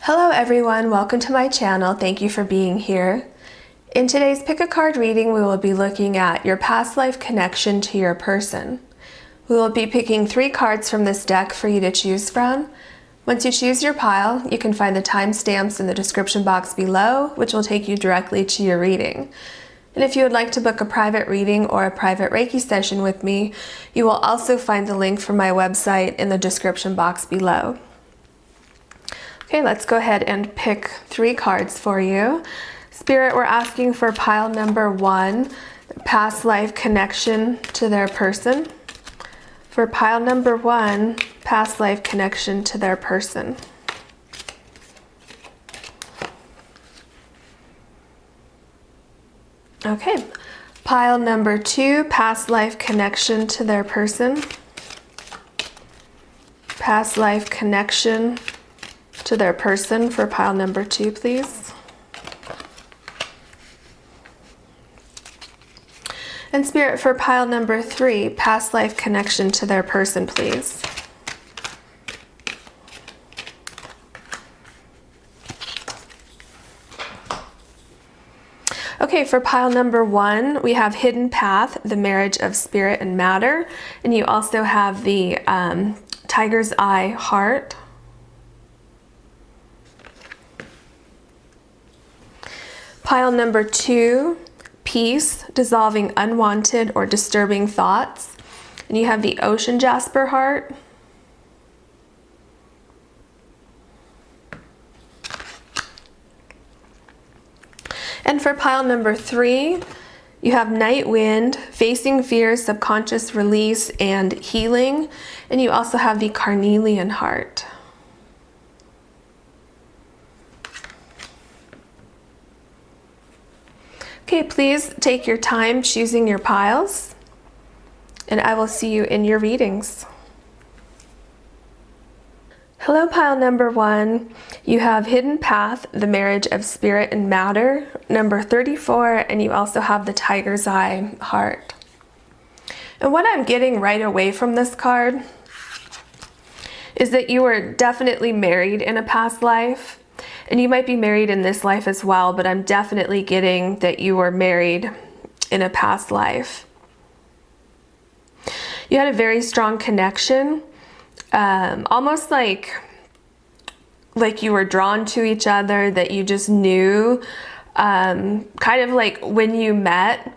Hello everyone, welcome to my channel. Thank you for being here. In today's pick a card reading, we will be looking at your past life connection to your person. We will be picking 3 cards from this deck for you to choose from. Once you choose your pile, you can find the timestamps in the description box below, which will take you directly to your reading. And if you would like to book a private reading or a private Reiki session with me, you will also find the link for my website in the description box below. Okay, let's go ahead and pick 3 cards for you. Spirit, we're asking for pile number 1, past life connection to their person. For pile number 1, past life connection to their person. Okay, pile number 2, past life connection to their person. Past life connection to their person for pile number 2, please. And Spirit, for pile number 3, past life connection to their person, please. Okay, for pile number 1, we have hidden path, the marriage of spirit and matter, and you also have the tiger's eye heart. Pile number 2, peace, dissolving unwanted or disturbing thoughts. And you have the ocean jasper heart. And for pile number 3, you have night wind, facing fears, subconscious release, and healing. And you also have the carnelian heart. Okay, please take your time choosing your piles, and I will see you in your readings. Hello, pile number 1. You have hidden path, the marriage of spirit and matter, number 34, and you also have the tiger's eye heart. And what I'm getting right away from this card is that you were definitely married in a past life. And you might be married in this life as well, but I'm definitely getting that you were married in a past life. You had a very strong connection, almost like you were drawn to each other, that you just knew, kind of like when you met,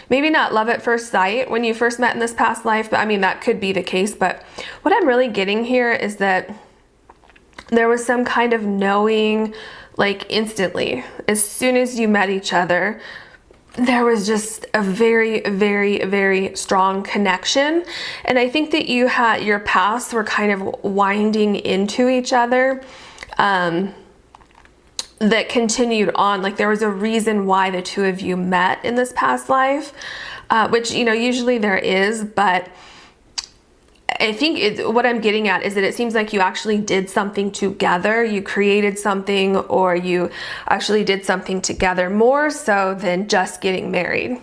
maybe not love at first sight when you first met in this past life, but I mean, that could be the case. But what I'm really getting here is that there was some kind of knowing, like instantly, as soon as you met each other, there was just a very, very, very strong connection. And I think that you had, your paths were kind of winding into each other, that continued on. Like there was a reason why the two of you met in this past life, which, you know, usually there is, but I think what I'm getting at is that it seems like you actually did something together. You created something, or you actually did something together, more so than just getting married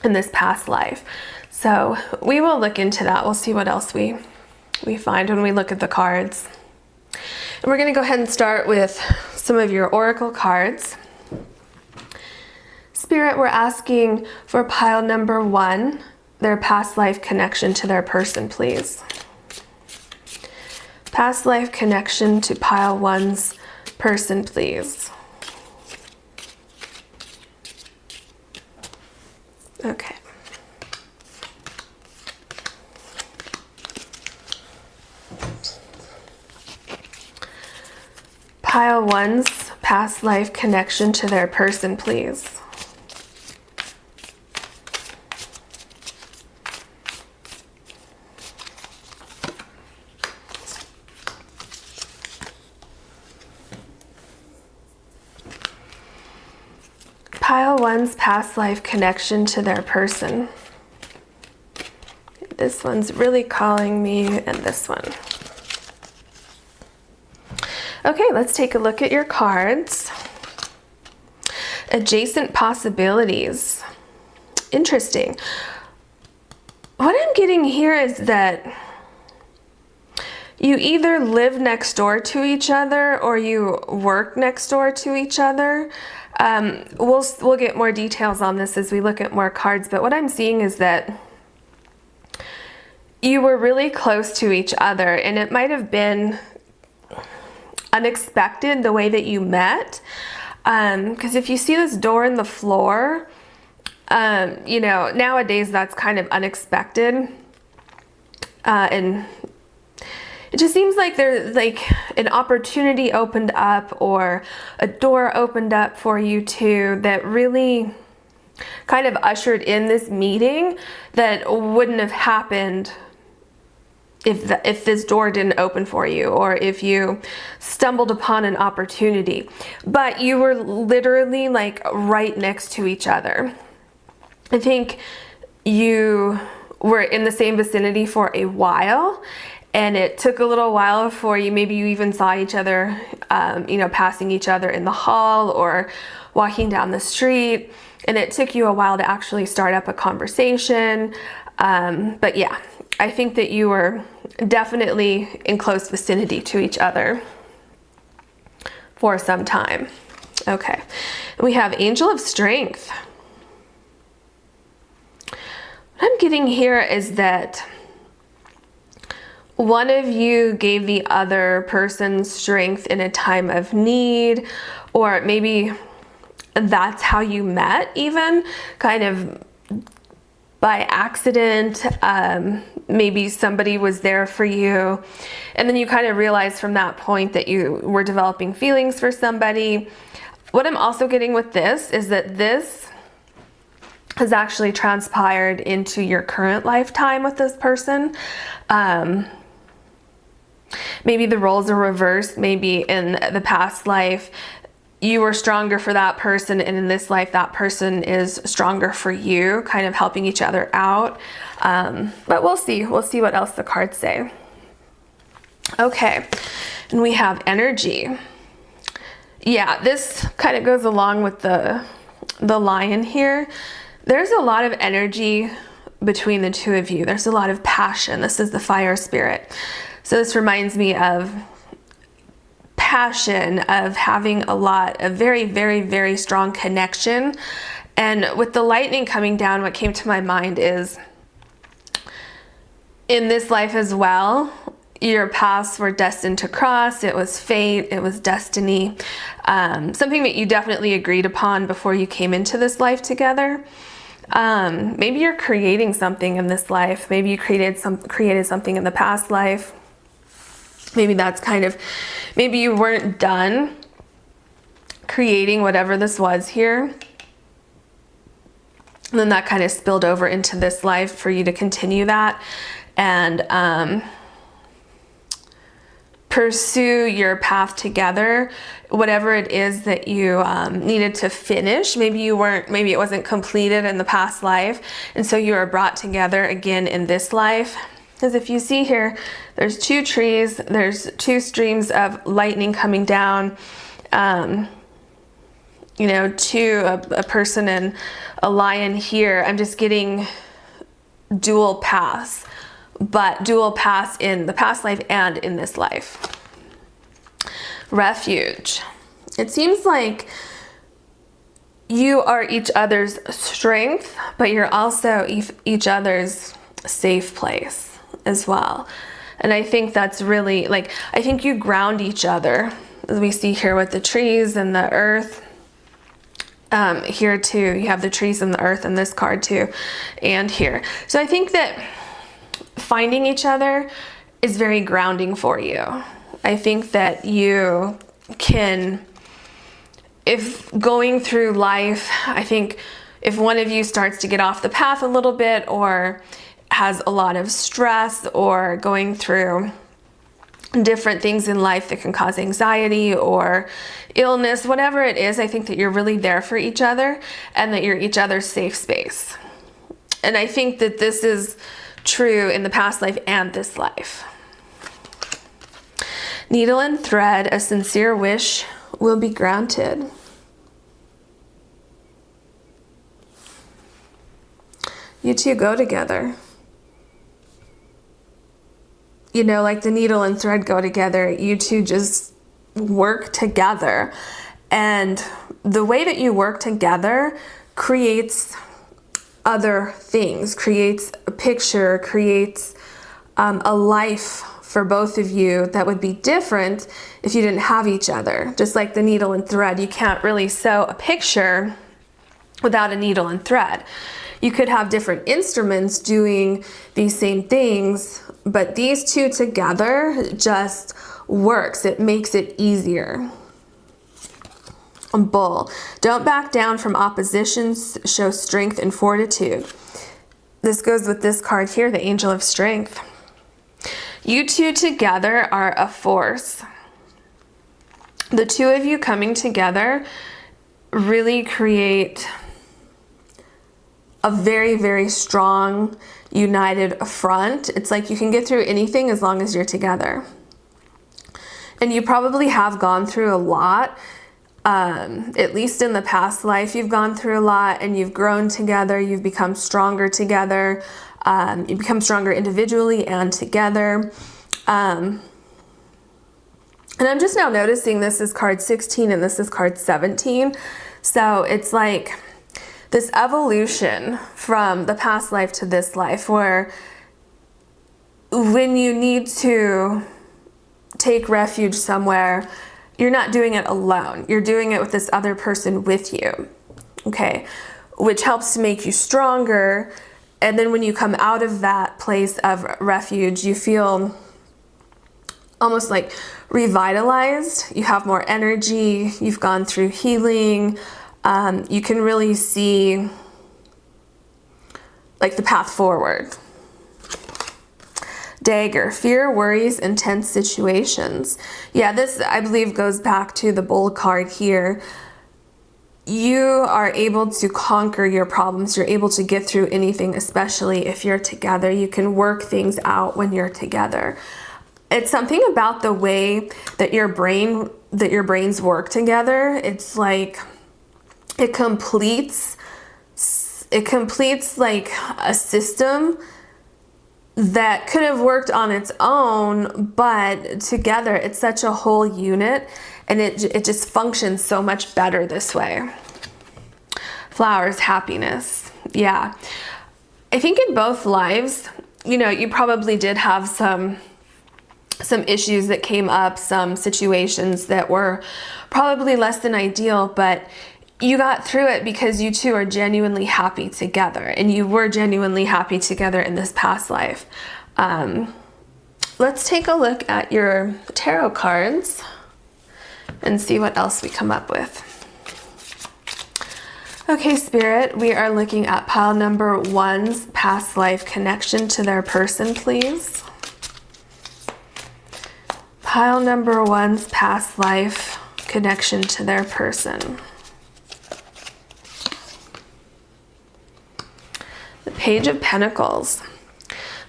in this past life. So we will look into that. We'll see what else we find when we look at the cards. And we're going to go ahead and start with some of your oracle cards. Spirit, we're asking for pile number 1, their past life connection to their person, please. Past life connection to pile 1's person, please. Okay. Pile 1's past life connection to their person, please. Pile 1's past life connection to their person. This one's really calling me, and this one. Okay, let's take a look at your cards. Adjacent possibilities. Interesting. What I'm getting here is that you either live next door to each other or you work next door to each other. We'll get more details on this as we look at more cards, but what I'm seeing is that you were really close to each other, and it might have been unexpected the way that you met. Because if you see this door in the floor, you know, nowadays that's kind of unexpected. And it just seems like there's like an opportunity opened up or a door opened up for you two that really kind of ushered in this meeting that wouldn't have happened if this door didn't open for you, or if you stumbled upon an opportunity. But you were literally like right next to each other. I think you were in the same vicinity for a while, and it took a little while for you, maybe you even saw each other, you know, passing each other in the hall or walking down the street, and it took you a while to actually start up a conversation. But yeah, I think that you were definitely in close vicinity to each other for some time. Okay, we have Angel of Strength. What I'm getting here is that one of you gave the other person strength in a time of need, or maybe that's how you met, even kind of by accident. Maybe somebody was there for you, and then you kind of realized from that point that you were developing feelings for somebody. What I'm also getting with this is that this has actually transpired into your current lifetime with this person. Maybe the roles are reversed. Maybe in the past life you were stronger for that person, and in this life that person is stronger for you, kind of helping each other out. But we'll see what else the cards say. Okay, and we have energy. Yeah, this kind of goes along with the lion here. There's a lot of energy between the two of you. There's a lot of passion. This is the fire spirit. So this reminds me of passion, of having a lot of very, very, very strong connection. And with the lightning coming down, what came to my mind is, in this life as well, your paths were destined to cross. It was fate, it was destiny, something that you definitely agreed upon before you came into this life together. Maybe you're creating something in this life. Maybe you created something in the past life. Maybe that's kind of, maybe you weren't done creating whatever this was here. And then that kind of spilled over into this life for you to continue that and pursue your path together, whatever it is that you needed to finish. Maybe it wasn't completed in the past life, and so you are brought together again in this life. Because if you see here, there's two trees, there's two streams of lightning coming down, you know, to a person and a lion here. I'm just getting dual paths, but dual paths in the past life and in this life. Refuge. It seems like you are each other's strength, but you're also each other's safe place as well. And I think that's really, like, I think you ground each other, as we see here with the trees and the earth. Here too, you have the trees and the earth in this card too, and here. So I think that finding each other is very grounding for you. I think that you can, if going through life, I think if one of you starts to get off the path a little bit, or has a lot of stress, or going through different things in life that can cause anxiety or illness, whatever it is, I think that you're really there for each other and that you're each other's safe space. And I think that this is true in the past life and this life. Needle and thread, a sincere wish will be granted. You two go together. you know, like the needle and thread go together. You two just work together. And the way that you work together creates other things, creates a picture, creates a life for both of you that would be different if you didn't have each other. Just like the needle and thread, you can't really sew a picture without a needle and thread. You could have different instruments doing these same things, but these two together just works. It makes it easier. Bull. Don't back down from oppositions. Show strength and fortitude. This goes with this card here, the Angel of Strength. You two together are a force. The two of you coming together really create a very, very strong, united front. It's like you can get through anything as long as you're together. And you probably have gone through a lot. At least in the past life, you've gone through a lot and you've grown together. You've become stronger together. You become stronger individually and together. And I'm just now noticing this is card 16 and this is card 17. So it's like this evolution from the past life to this life, where when you need to take refuge somewhere, you're not doing it alone. You're doing it with this other person with you, okay? Which helps to make you stronger. And then when you come out of that place of refuge, you feel almost like revitalized. You have more energy. You've gone through healing. You can really see like the path forward. Dagger, fear, worries, intense situations. Yeah, this I believe goes back to the Bull card here. You are able to conquer your problems. You're able to get through anything, especially if you're together. You can work things out when you're together. It's something about the way that your brains work together. It's like it completes like a system that could have worked on its own, but together it's such a whole unit, and it just functions so much better this way. Flowers, happiness. Yeah. I think in both lives, you know, you probably did have some issues that came up, some situations that were probably less than ideal, but you got through it because you two are genuinely happy together, and you were genuinely happy together in this past life. Let's take a look at your tarot cards and see what else we come up with. Okay, Spirit, we are looking at pile number 1's past life connection to their person, please. Pile number 1's past life connection to their person. The Page of Pentacles.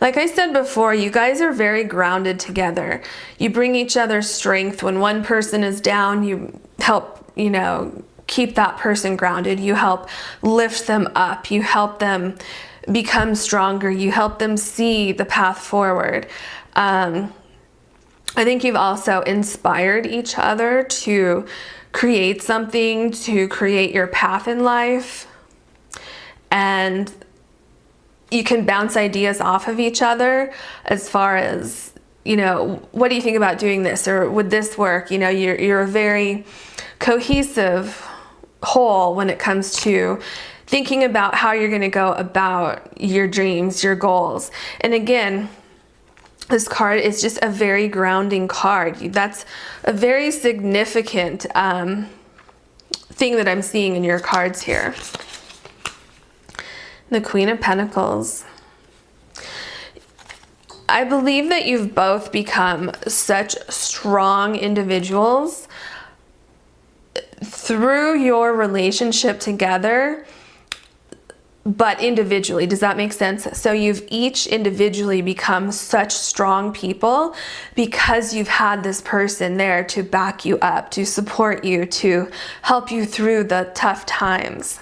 Like I said before, you guys are very grounded together. You bring each other strength. When one person is down, you help, you know, keep that person grounded. You help lift them up. You help them become stronger. You help them see the path forward. I think you've also inspired each other to create something, to create your path in life. And you can bounce ideas off of each other as far as, you know, what do you think about doing this, or would this work? You know, you're a very cohesive whole when it comes to thinking about how you're going to go about your dreams, your goals. And again, this card is just a very grounding card. That's a very significant thing that I'm seeing in your cards here. The Queen of Pentacles. I believe that you've both become such strong individuals through your relationship together, but individually. Does that make sense? So you've each individually become such strong people because you've had this person there to back you up, to support you, to help you through the tough times.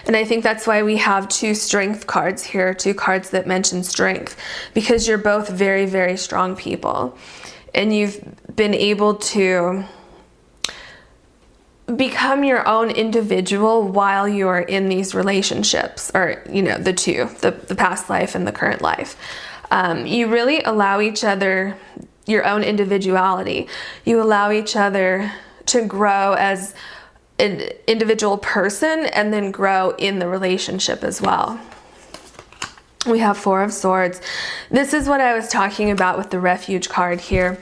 And I think that's why we have 2 strength cards here, 2 cards that mention strength, because you're both very, very strong people. And you've been able to become your own individual while you're in these relationships, or, you know, the two, the past life and the current life. You really allow each other your own individuality. You allow each other to grow as an individual person and then grow in the relationship as well. We have 4 of Swords. This is what I was talking about with the Refuge card here.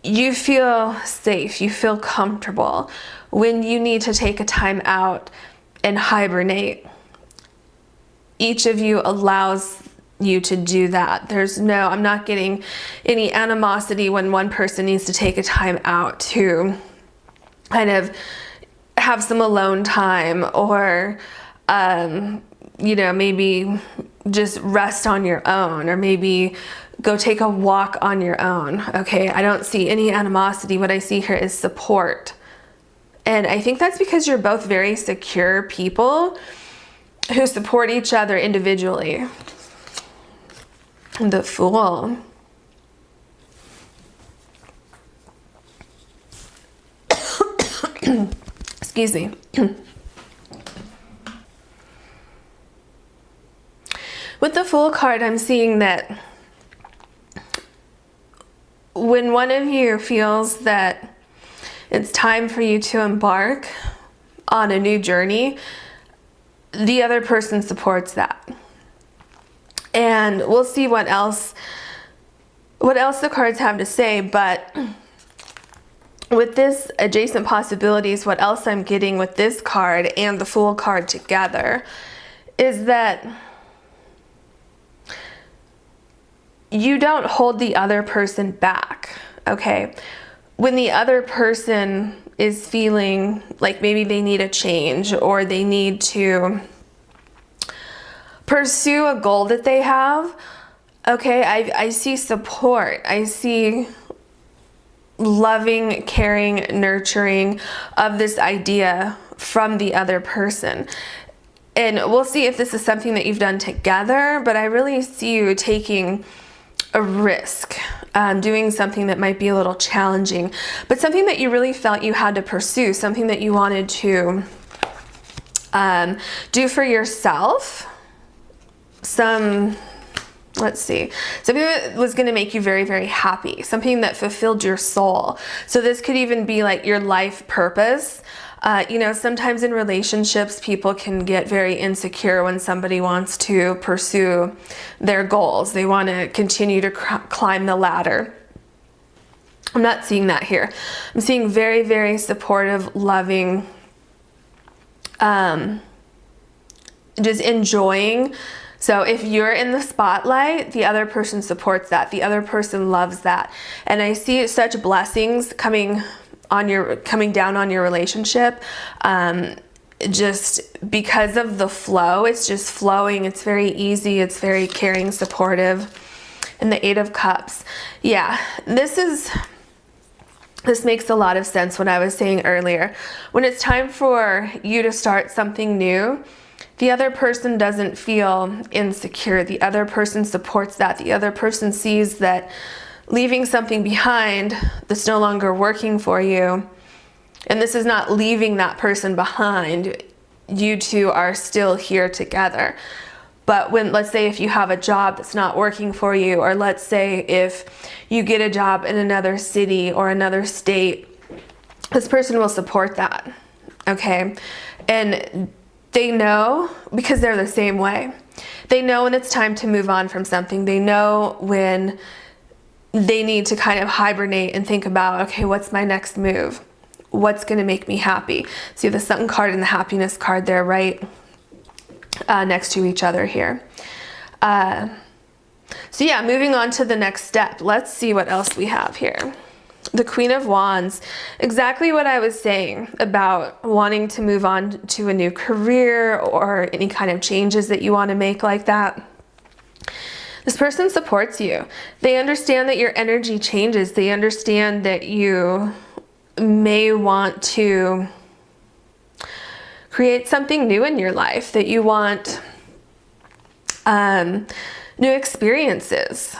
You feel safe, you feel comfortable when you need to take a time out and hibernate. Each of you allows you to do that. I'm not getting any animosity when one person needs to take a time out to kind of have some alone time, or you know, maybe just rest on your own, or maybe go take a walk on your own. Okay, I don't see any animosity. What I see here is support. And I think that's because you're both very secure people who support each other individually. The Fool. Excuse me. With the Fool card, I'm seeing that when one of you feels that it's time for you to embark on a new journey, the other person supports that. And we'll see what else the cards have to say, but with this adjacent possibilities, what else I'm getting with this card and the Fool card together is that you don't hold the other person back, okay? When the other person is feeling like maybe they need a change, or they need to pursue a goal that they have, okay, I see support. I see loving, caring, nurturing of this idea from the other person. And we'll see if this is something that you've done together, but I really see you taking a risk, doing something that might be a little challenging, but something that you really felt you had to pursue, something that you wanted to do for yourself. Something that was going to make you very, very happy, something that fulfilled your soul. So this could even be like your life purpose. You know, sometimes in relationships, people can get very insecure when somebody wants to pursue their goals. They want to continue to climb the ladder. I'm not seeing that here. I'm seeing very, very supportive, loving, just enjoying. So if you're in the spotlight, the other person supports that. The other person loves that. And I see such blessings coming down on your relationship, just because of the flow. It's just flowing. It's very easy. It's very caring, supportive. And the 8 of Cups. Yeah, this makes a lot of sense what I was saying earlier. When it's time for you to start something new, the other person doesn't feel insecure. The other person supports that. The other person sees that leaving something behind that's no longer working for you, and this is not leaving that person behind. You two are still here together. But when, let's say if you have a job that's not working for you, or let's say if you get a job in another city or another state, this person will support that, okay? And they know, because they're the same way. They know when it's time to move on from something. They know when they need to kind of hibernate and think about, okay, what's my next move? What's going to make me happy? See the Sun card and the Happiness card there, right next to each other here. So yeah, moving on to the next step. Let's see what else we have here. The Queen of Wands, exactly what I was saying about wanting to move on to a new career or any kind of changes that you want to make like that. This person supports you. They understand that your energy changes. They understand that you may want to create something new in your life, that you want new experiences.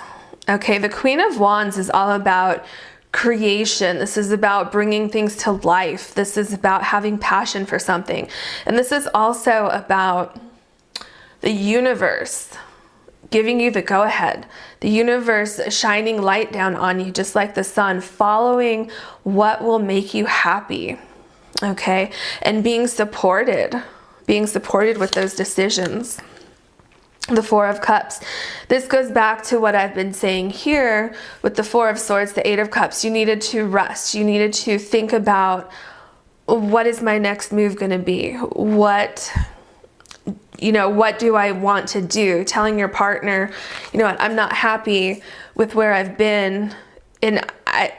Okay, the Queen of Wands is all about creation. This is about bringing things to life. This is about having passion for something. And this is also about the universe giving you the go-ahead. The universe shining light down on you, just like the sun, following what will make you happy. Okay, and being supported with those decisions. The Four of Cups. This goes back to what I've been saying here with the Four of Swords, the Eight of Cups. You needed to rest. You needed to think about, what is my next move going to be? What do I want to do? Telling your partner, you know what, I'm not happy with where I've been, and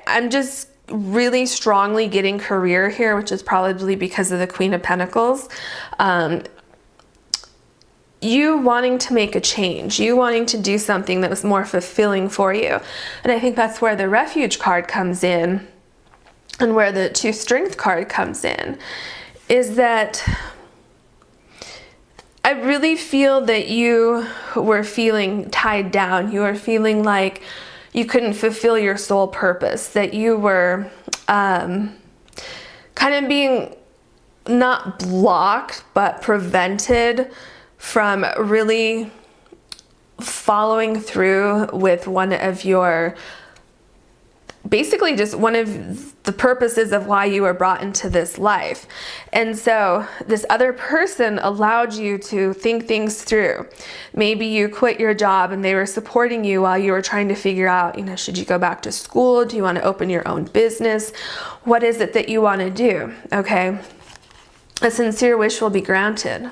I'm just really strongly getting career here, which is probably because of the Queen of Pentacles. You wanting to make a change, you wanting to do something that was more fulfilling for you. And I think that's where the Refuge card comes in, and where the Two Strength card comes in, is that I really feel that you were feeling tied down. You were feeling like you couldn't fulfill your soul purpose, that you were kind of being not blocked, but prevented from really following through with one of your, basically just one of the purposes of why you were brought into this life. And so this other person allowed you to think things through. Maybe you quit your job and they were supporting you while you were trying to figure out, should you go back to school? Do you want to open your own business? What is it that you want to do? Okay. A sincere wish will be granted,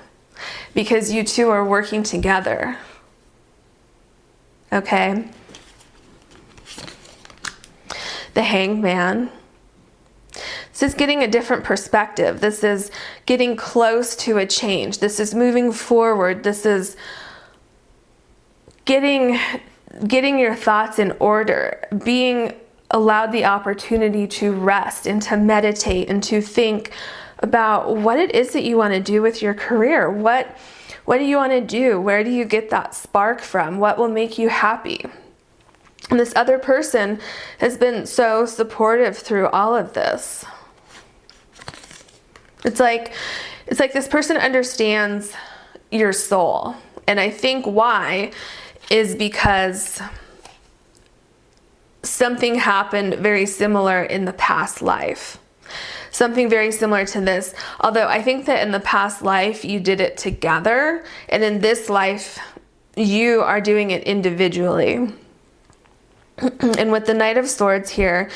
because you two are working together. Okay. The Hanged Man. This is getting a different perspective. This is getting close to a change. This is moving forward. This is getting your thoughts in order, being allowed the opportunity to rest and to meditate and to think about what it is that you want to do with your career. What do you want to do? Where do you get that spark from? What will make you happy? And this other person has been so supportive through all of this. It's like this person understands your soul. And I think why is because something happened very similar in the past life. Something very similar to this. Although I think that in the past life you did it together, and in this life you are doing it individually. And with the Knight of Swords here,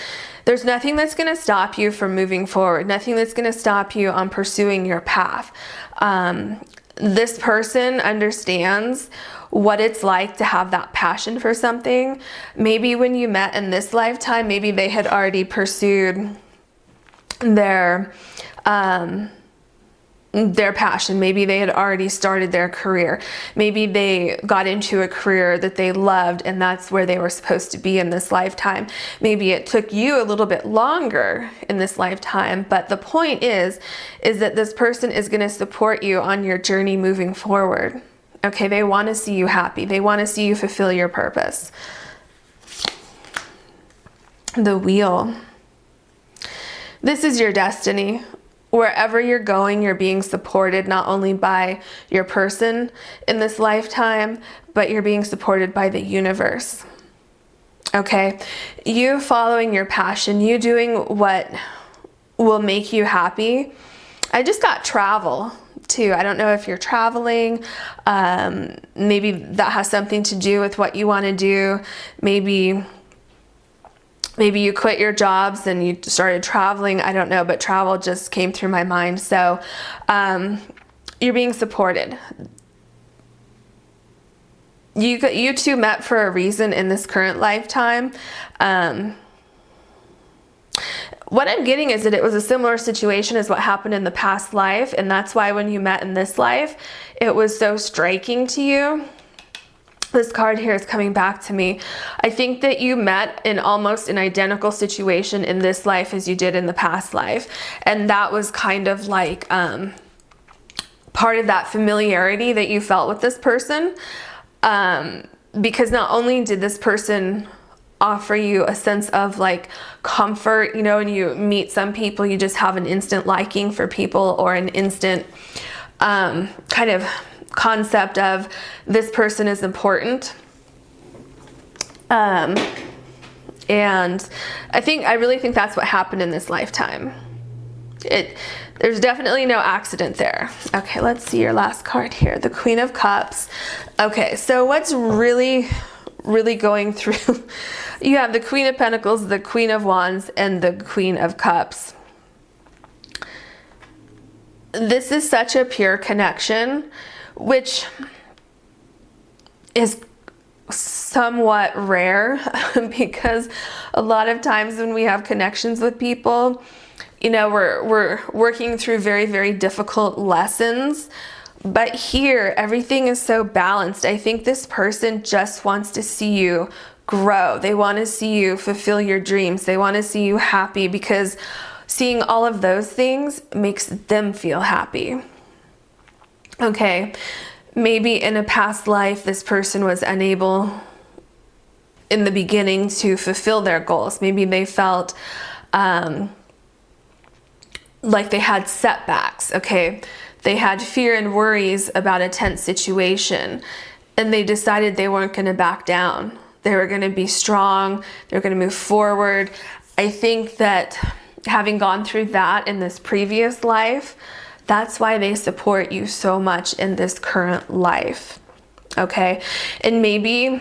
there's nothing that's going to stop you from moving forward. Nothing that's going to stop you on pursuing your path. This person understands what it's like to have that passion for something. Maybe when you met in this lifetime, maybe they had already pursued their passion. Maybe they had already started their career. Maybe they got into a career that they loved, and that's where they were supposed to be in this lifetime. Maybe it took you a little bit longer in this lifetime, but the point is that this person is going to support you on your journey moving forward. Okay, they want to see you happy. They want to see you fulfill your purpose. The Wheel. This is your destiny. Wherever you're going, you're being supported not only by your person in this lifetime, but you're being supported by the universe. Okay? You following your passion, you doing what will make you happy. I just got travel too. I don't know if you're traveling. Maybe that has something to do with what you want to do. Maybe you quit your jobs and you started traveling. I don't know, but travel just came through my mind. So you're being supported. You two met for a reason in this current lifetime. What I'm getting is that it was a similar situation as what happened in the past life, and that's why when you met in this life, it was so striking to you. This card here is coming back to me. I think that you met in almost an identical situation in this life as you did in the past life. And that was kind of like part of that familiarity that you felt with this person, because not only did this person offer you a sense of like comfort, you know, and you meet some people, you just have an instant liking for people, or an instant kind of concept of this person is important. And I really think that's what happened in this lifetime. There's definitely no accident there. Okay, let's see your last card here, the Queen of Cups. Okay, so what's really going through, you have the Queen of Pentacles, the Queen of Wands, and the Queen of Cups. This is such a pure connection, which is somewhat rare because a lot of times when we have connections with people, you know, we're working through very, very difficult lessons. But here, everything is so balanced. I think this person just wants to see you grow. They want to see you fulfill your dreams. They want to see you happy, because seeing all of those things makes them feel happy. Okay, maybe in a past life, this person was unable in the beginning to fulfill their goals. Maybe they felt like they had setbacks, okay? They had fear and worries about a tense situation, and they decided they weren't going to back down. They were going to be strong. They were going to move forward. I think that having gone through that in this previous life, that's why they support you so much in this current life, okay? And maybe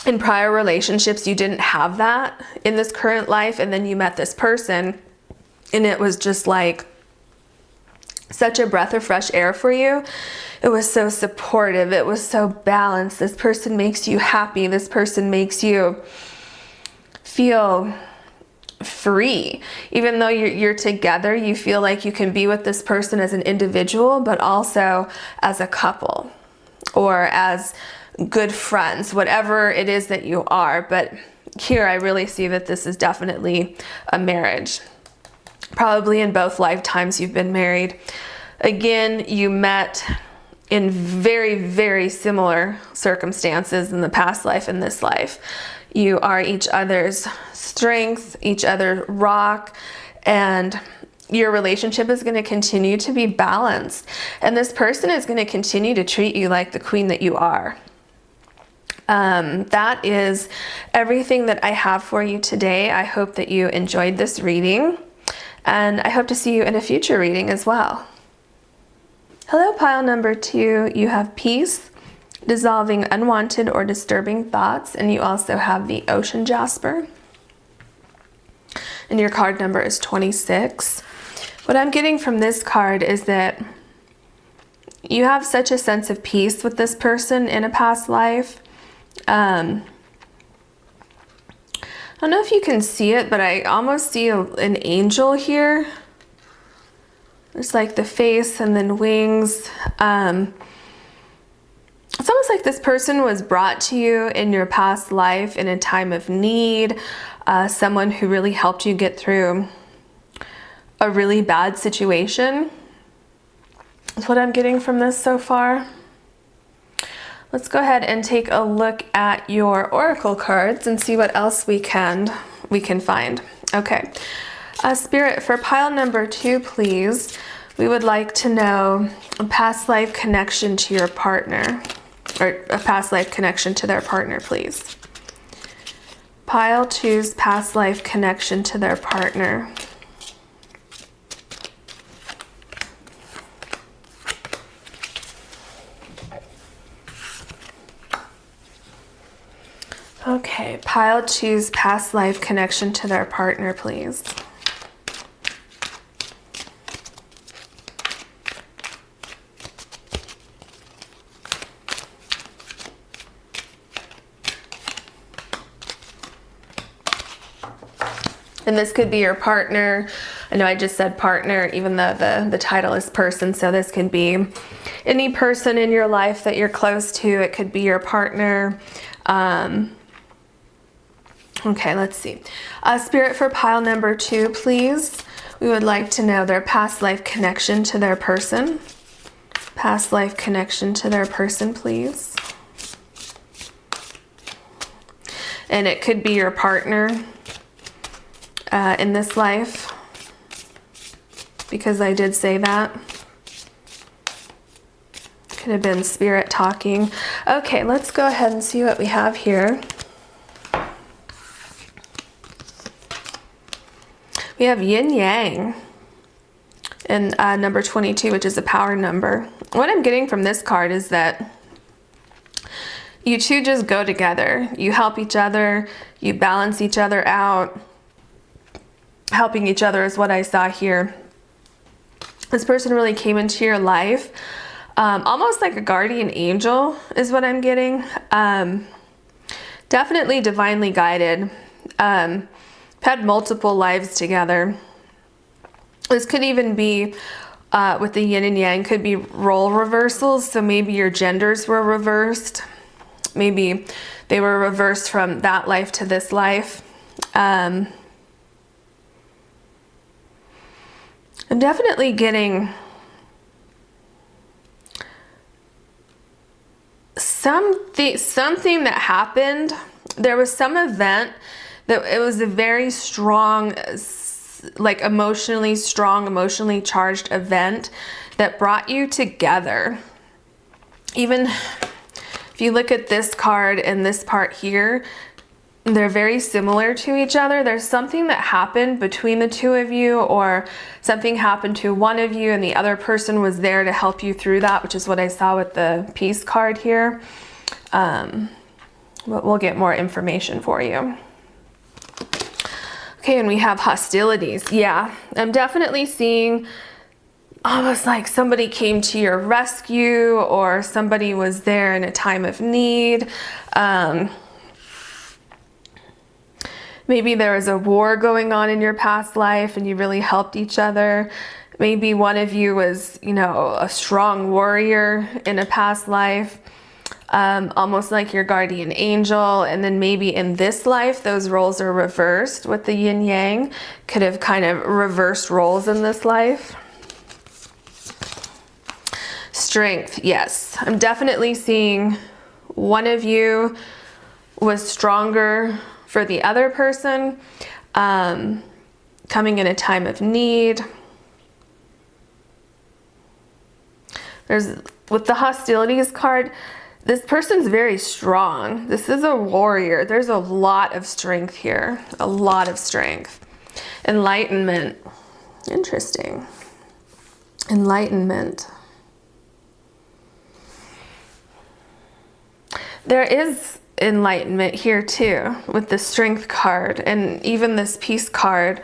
in prior relationships, you didn't have that in this current life, and then you met this person, and it was just like such a breath of fresh air for you. It was so supportive. It was so balanced. This person makes you happy. This person makes you feel free. Even though you're together, you feel like you can be with this person as an individual, but also as a couple or as good friends, whatever it is that you are. But here I really see that this is definitely a marriage. Probably in both lifetimes you've been married. Again, you met in very, very similar circumstances in the past life and this life. You are each other's strength, each other's rock, and your relationship is going to continue to be balanced. And this person is going to continue to treat you like the queen that you are. That is everything that I have for you today. I hope that you enjoyed this reading, and I hope to see you in a future reading as well. Hello, pile number 2. You have peace, dissolving unwanted or disturbing thoughts, and you also have the ocean jasper. And your card number is 26. What I'm getting from this card is that you have such a sense of peace with this person in a past life. I don't know if you can see it, but I almost see an angel here. It's like the face and then wings. It's almost like this person was brought to you in your past life in a time of need. Someone who really helped you get through a really bad situation. That's what I'm getting from this so far. Let's go ahead and take a look at your oracle cards and see what else we can find. Okay, Spirit, for pile number 2, please. We would like to know a past life connection to your partner, or a past life connection to their partner, please. Pile 2's past life connection to their partner. Okay, pile 2's past life connection to their partner, please. And this could be your partner. I know I just said partner, even though the title is person, so this could be any person in your life that you're close to. It could be your partner. Okay, let's see. Spirit, for pile number 2, please. We would like to know their past life connection to their person. Past life connection to their person, please. And it could be your partner in this life, because I did say that. Could have been spirit talking. Okay, let's go ahead and see what we have here. We have yin yang and number 22, which is a power number. What I'm getting from this card is that you two just go together. You help each other. You balance each other out. Helping each other is what I saw here. This person really came into your life almost like a guardian angel is what I'm getting. Definitely divinely guided. Had multiple lives together. This could even be with the yin and yang, could be role reversals. So maybe your genders were reversed. Maybe they were reversed from that life to this life. I'm definitely getting something that happened. There was some event that it was a very strong, like emotionally strong, emotionally charged event that brought you together. Even if you look at this card and this part here, they're very similar to each other. There's something that happened between the two of you, or something happened to one of you and the other person was there to help you through that, which is what I saw with the peace card here. But we'll get more information for you. Okay, and we have hostilities. Yeah, I'm definitely seeing almost like somebody came to your rescue, or somebody was there in a time of need. Maybe there was a war going on in your past life and you really helped each other. Maybe one of you was, you know, a strong warrior in a past life, almost like your guardian angel. And then maybe in this life, those roles are reversed with the yin yang. Could have kind of reversed roles in this life. Strength, yes. I'm definitely seeing one of you was stronger for the other person, coming in a time of need. With the hostilities card, this person's very strong. This is a warrior. There's a lot of strength here, a lot of strength. Enlightenment, interesting. Enlightenment. There is enlightenment here too with the strength card, and even this peace card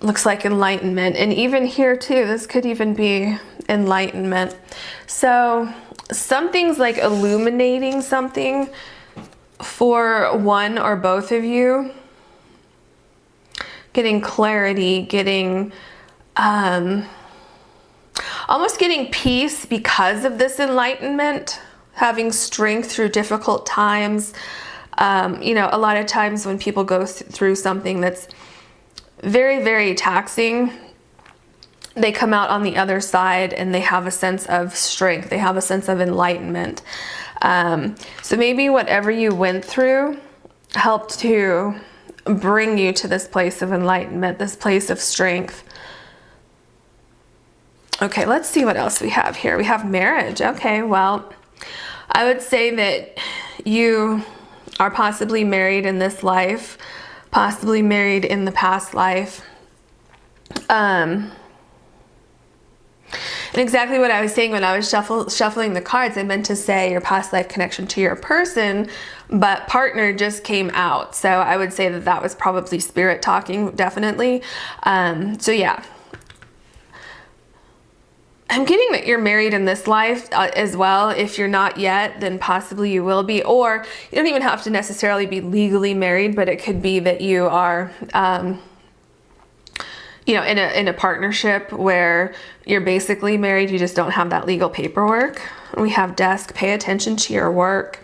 looks like enlightenment, and even here too this could even be enlightenment. So something's like illuminating something for one or both of you, getting clarity, getting almost getting peace because of this enlightenment. Having strength through difficult times. You know, a lot of times when people go through something that's very, very taxing, they come out on the other side and they have a sense of strength. They have a sense of enlightenment. So maybe whatever you went through helped to bring you to this place of enlightenment, this place of strength. Okay, let's see what else we have here. We have marriage. Okay, well, I would say that you are possibly married in this life, possibly married in the past life. And exactly what I was saying when I was shuffling the cards, I meant to say your past life connection to your person, but partner just came out. So I would say that that was probably spirit talking, definitely. So yeah. I'm getting that you're married in this life as well. If you're not yet, then possibly you will be, or you don't even have to necessarily be legally married, but it could be that you are, you know, in a partnership where you're basically married, you just don't have that legal paperwork. We have desk, pay attention to your work.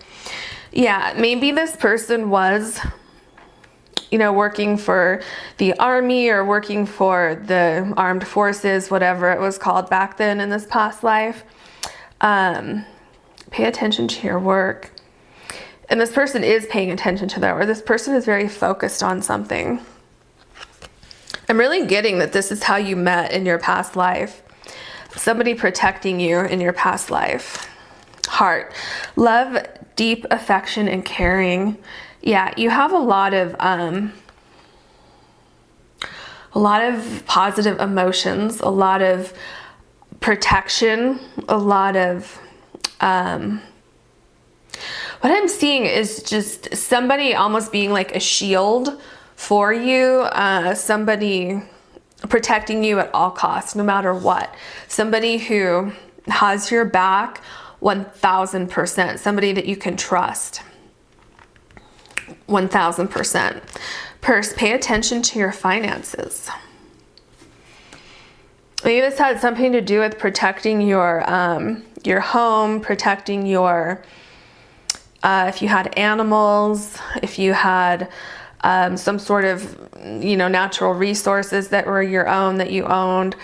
Yeah, maybe this person was working for the army or working for the armed forces, whatever it was called back then in this past life. Pay attention to your work. And this person is paying attention to that, or this person is very focused on something. I'm really getting that this is how you met in your past life. Somebody protecting you in your past life. Heart. Love, deep affection, and caring. Yeah, you have a lot of positive emotions, a lot of protection, a lot of what I'm seeing is just somebody almost being like a shield for you, somebody protecting you at all costs, no matter what. Somebody who has your back 1000%, somebody that you can trust 1000%. Purse, pay attention to your finances. Maybe this had something to do with protecting your home, protecting your, if you had animals, if you had some sort of, natural resources that were your own, that you owned.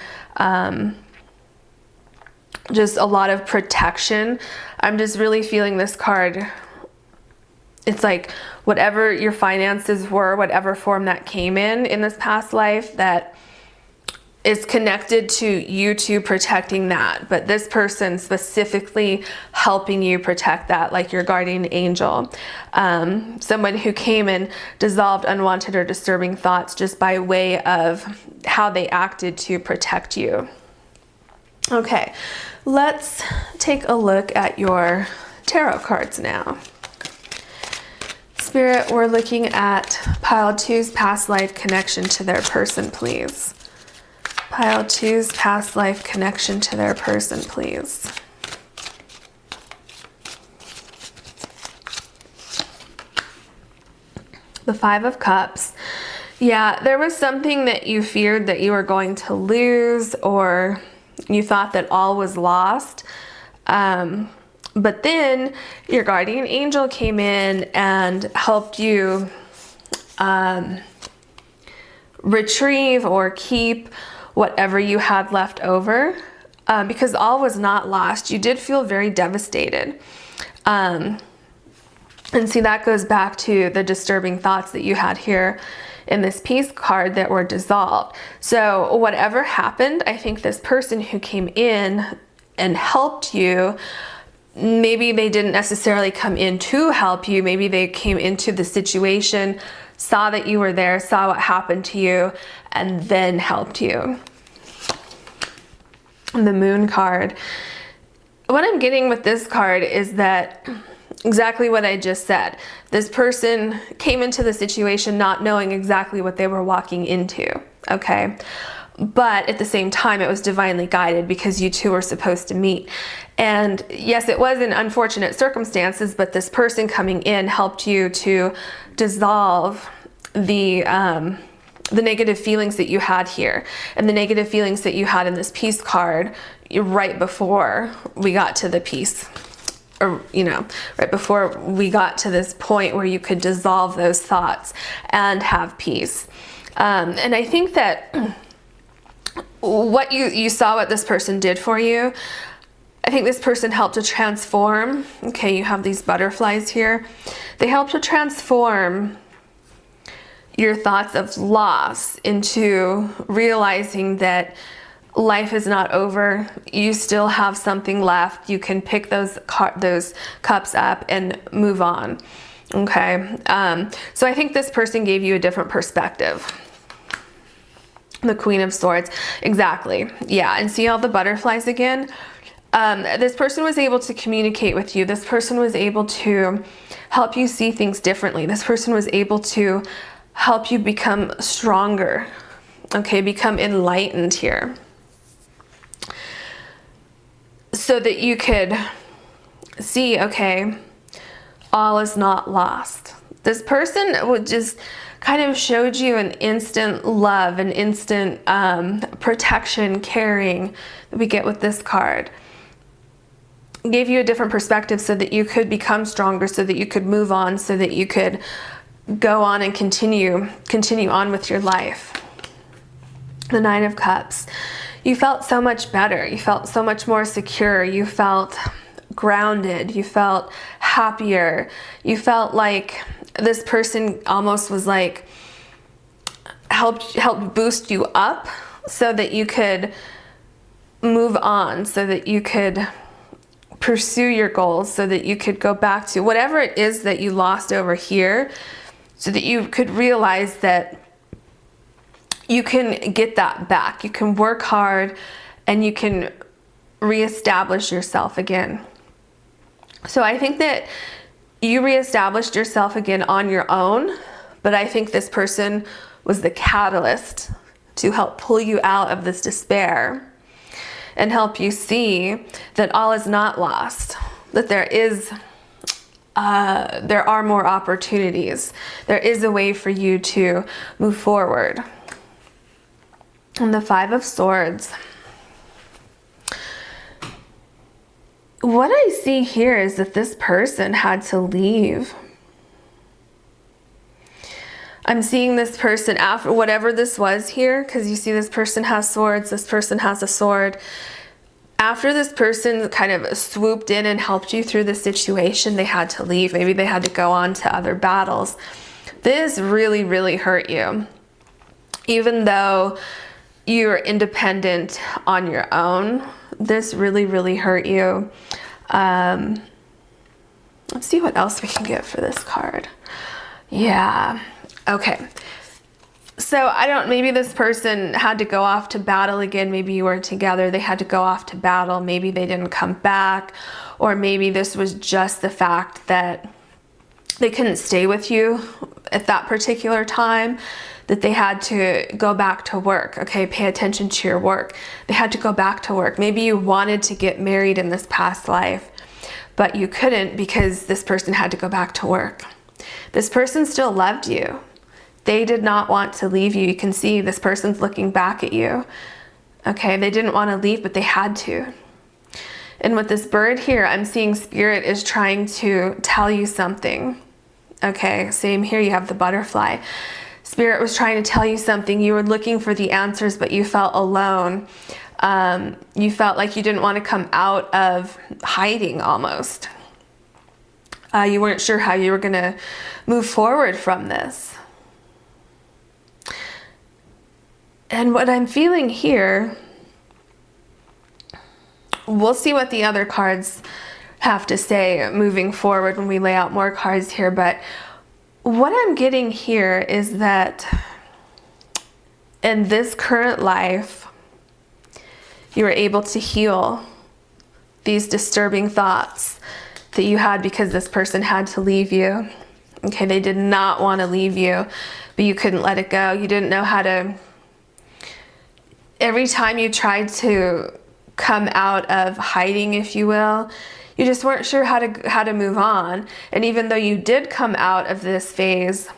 Just a lot of protection. I'm just really feeling this card. It's like whatever your finances were, whatever form that came in this past life, that is connected to you two protecting that. But this person specifically helping you protect that, like your guardian angel. Someone who came and dissolved unwanted or disturbing thoughts just by way of how they acted to protect you. Okay, let's take a look at your tarot cards now. Spirit, we're looking at pile 2's past life connection to their person, please. Pile 2's past life connection to their person, please. The 5 of Cups. Yeah, there was something that you feared that you were going to lose, or you thought that all was lost. But then your guardian angel came in and helped you retrieve or keep whatever you had left over, because all was not lost. You did feel very devastated. And see, that goes back to the disturbing thoughts that you had here in this peace card that were dissolved. So whatever happened, I think this person who came in and helped you, maybe they didn't necessarily come in to help you. Maybe they came into the situation, saw that you were there, saw what happened to you, and then helped you. The Moon card. What I'm getting with this card is that exactly what I just said. This person came into the situation not knowing exactly what they were walking into, okay? But at the same time, it was divinely guided because you two were supposed to meet. And yes, it was in unfortunate circumstances, but this person coming in helped you to dissolve the negative feelings that you had here, and the negative feelings that you had in this peace card right before we got to the peace, or right before we got to this point where you could dissolve those thoughts and have peace. And I think that what you saw what this person did for you, I think this person helped to transform. Okay, you have these butterflies here. They helped to transform your thoughts of loss into realizing that life is not over. You still have something left. You can pick those cups up and move on. Okay, so I think this person gave you a different perspective. The Queen of Swords, exactly. Yeah, and see all the butterflies again? This person was able to communicate with you. This person was able to help you see things differently. This person was able to help you become stronger, okay, become enlightened here, so that you could see, okay, all is not lost. This person would just kind of showed you an instant love, an instant protection, caring that we get with this card. Gave you a different perspective so that you could become stronger, so that you could move on, so that you could go on and continue on with your life. The Nine of Cups. You felt so much better. You felt so much more secure. You felt grounded. You felt happier. You felt like this person almost was like helped boost you up so that you could move on, so that you could pursue your goals, so that you could go back to whatever it is that you lost over here, so that you could realize that you can get that back. You can work hard and you can reestablish yourself again. So I think that you reestablished yourself again on your own, but I think this person was the catalyst to help pull you out of this despair and help you see that all is not lost, that there are more opportunities. There is a way for you to move forward. And the Five of Swords. What I see here is that this person had to leave. I'm seeing this person after whatever this was here, because you see this person has swords, this person has a sword. After this person kind of swooped in and helped you through the situation, they had to leave. Maybe they had to go on to other battles. This really, really hurt you. Even though you're independent on your own, this really, really hurt you. Let's see what else we can get for this card. Yeah. Okay. So maybe this person had to go off to battle again. Maybe you were together. They had to go off to battle. Maybe they didn't come back. Or maybe this was just the fact that they couldn't stay with you at that particular time, that they had to go back to work. Okay, pay attention to your work. They had to go back to work. Maybe you wanted to get married in this past life, but you couldn't because this person had to go back to work. This person still loved you. They did not want to leave you. You can see this person's looking back at you. Okay, they didn't want to leave, but they had to. And with this bird here, I'm seeing Spirit is trying to tell you something. Okay, same here, you have the butterfly. Spirit was trying to tell you something. You were looking for the answers, but you felt alone. You felt like you didn't want to come out of hiding almost. You weren't sure how you were going to move forward from this. And what I'm feeling here, we'll see what the other cards have to say moving forward when we lay out more cards here, but what I'm getting here is that in this current life, you were able to heal these disturbing thoughts that you had because this person had to leave you. Okay, they did not want to leave you, but you couldn't let it go. You didn't know how to. Every time you tried to come out of hiding, if you will, you just weren't sure how to move on. And even though you did come out of this phase,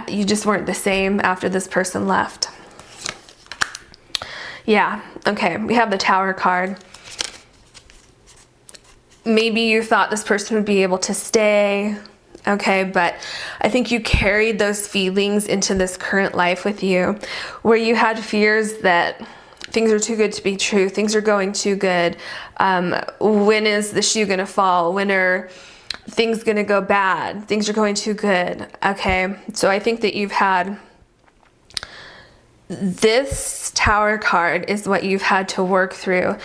you just weren't the same after this person left. Yeah, okay, we have the Tower card. Maybe you thought this person would be able to stay, okay, but I think you carried those feelings into this current life with you, where you had fears that things are too good to be true, things are going too good. When is the shoe gonna fall? When are things gonna go bad? Things are going too good, okay? So I think that you've had, this Tower card is what you've had to work through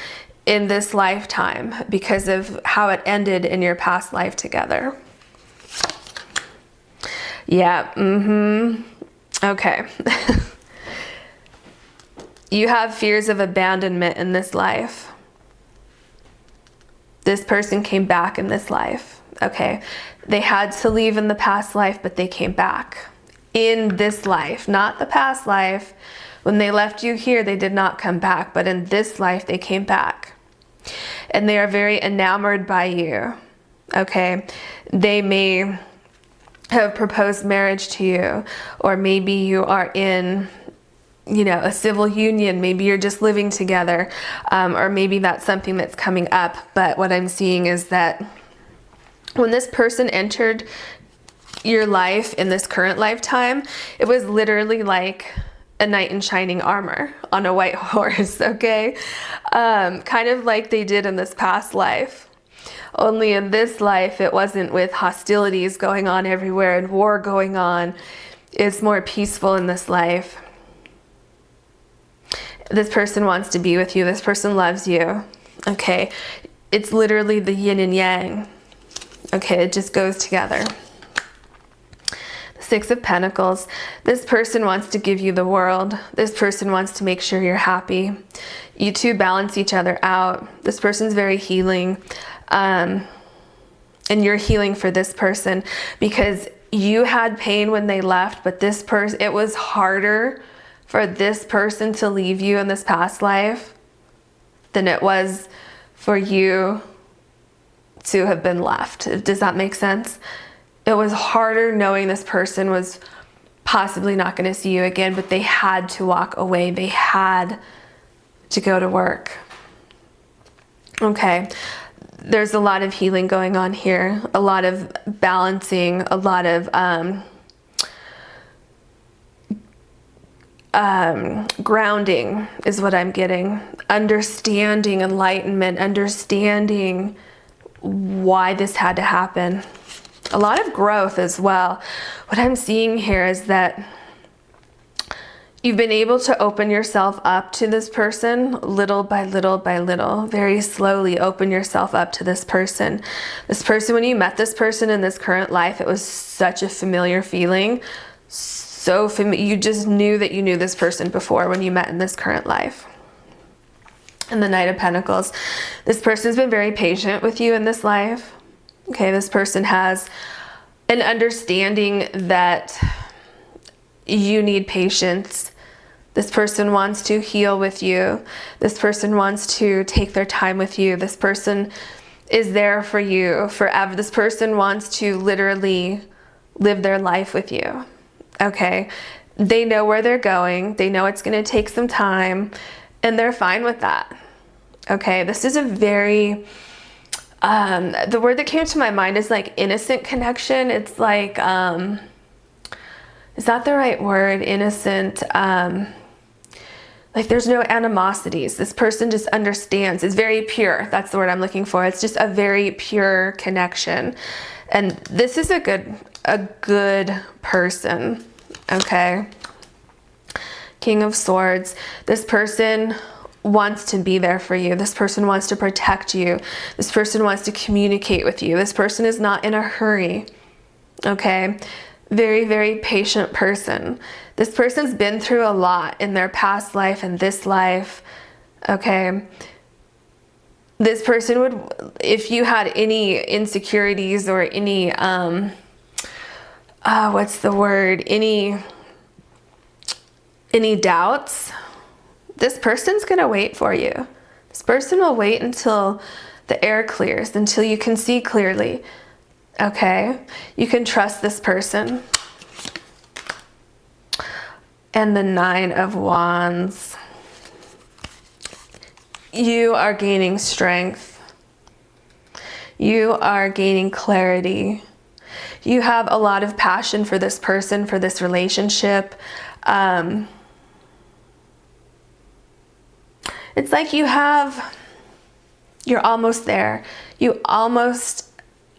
in this lifetime because of how it ended in your past life together. Yeah, okay. You have fears of abandonment in this life. This person came back in this life, okay? They had to leave in the past life, but they came back in this life, not the past life. When they left you here, they did not come back, but in this life, they came back. And they are very enamored by you, okay? They may have proposed marriage to you, or maybe you are in, you know, a civil union. Maybe you're just living together, or maybe that's something that's coming up. But what I'm seeing is that when this person entered your life in this current lifetime, it was literally like a knight in shining armor on a white horse, okay? Kind of like they did in this past life. Only in this life, it wasn't with hostilities going on everywhere and war going on. It's more peaceful in this life. This person wants to be with you. This person loves you, okay? It's literally the yin and yang, okay? It just goes together. Six of Pentacles. This person wants to give you the world. This person wants to make sure you're happy. You two balance each other out. This person's very healing. And you're healing for this person because you had pain when they left, but this person, it was harder for this person to leave you in this past life than it was for you to have been left. Does that make sense? It was harder knowing this person was possibly not going to see you again, but they had to walk away. They had to go to work. Okay. There's a lot of healing going on here, a lot of balancing, a lot of grounding is what I'm getting. Understanding, enlightenment, understanding why this had to happen. A lot of growth as well. What I'm seeing here is that you've been able to open yourself up to this person little by little by little. Very slowly open yourself up to this person. This person, when you met this person in this current life, it was such a familiar feeling. So you just knew that you knew this person before when you met in this current life. And the Knight of Pentacles. This person's been very patient with you in this life. Okay, this person has an understanding that you need patience. This person wants to heal with you. This person wants to take their time with you. This person is there for you forever. This person wants to literally live their life with you. Okay, they know where they're going. They know it's going to take some time, and they're fine with that. Okay, this is a very... the word that came to my mind is like innocent connection. It's like, is that the right word? Innocent, like there's no animosities. This person just understands. It's very pure. That's the word I'm looking for. It's just a very pure connection. And this is a good person. Okay. King of Swords. This person wants to be there for you. This person wants to protect you. This person wants to communicate with you. This person is not in a hurry. Okay? Very, very patient person. This person's been through a lot in their past life and this life. Okay? This person would, if you had any insecurities or any, what's the word? Any doubts, this person's going to wait for you. This person will wait until the air clears, until you can see clearly. Okay? You can trust this person. And the Nine of Wands. You are gaining strength. You are gaining clarity. You have a lot of passion for this person, for this relationship. It's like you're almost there. You almost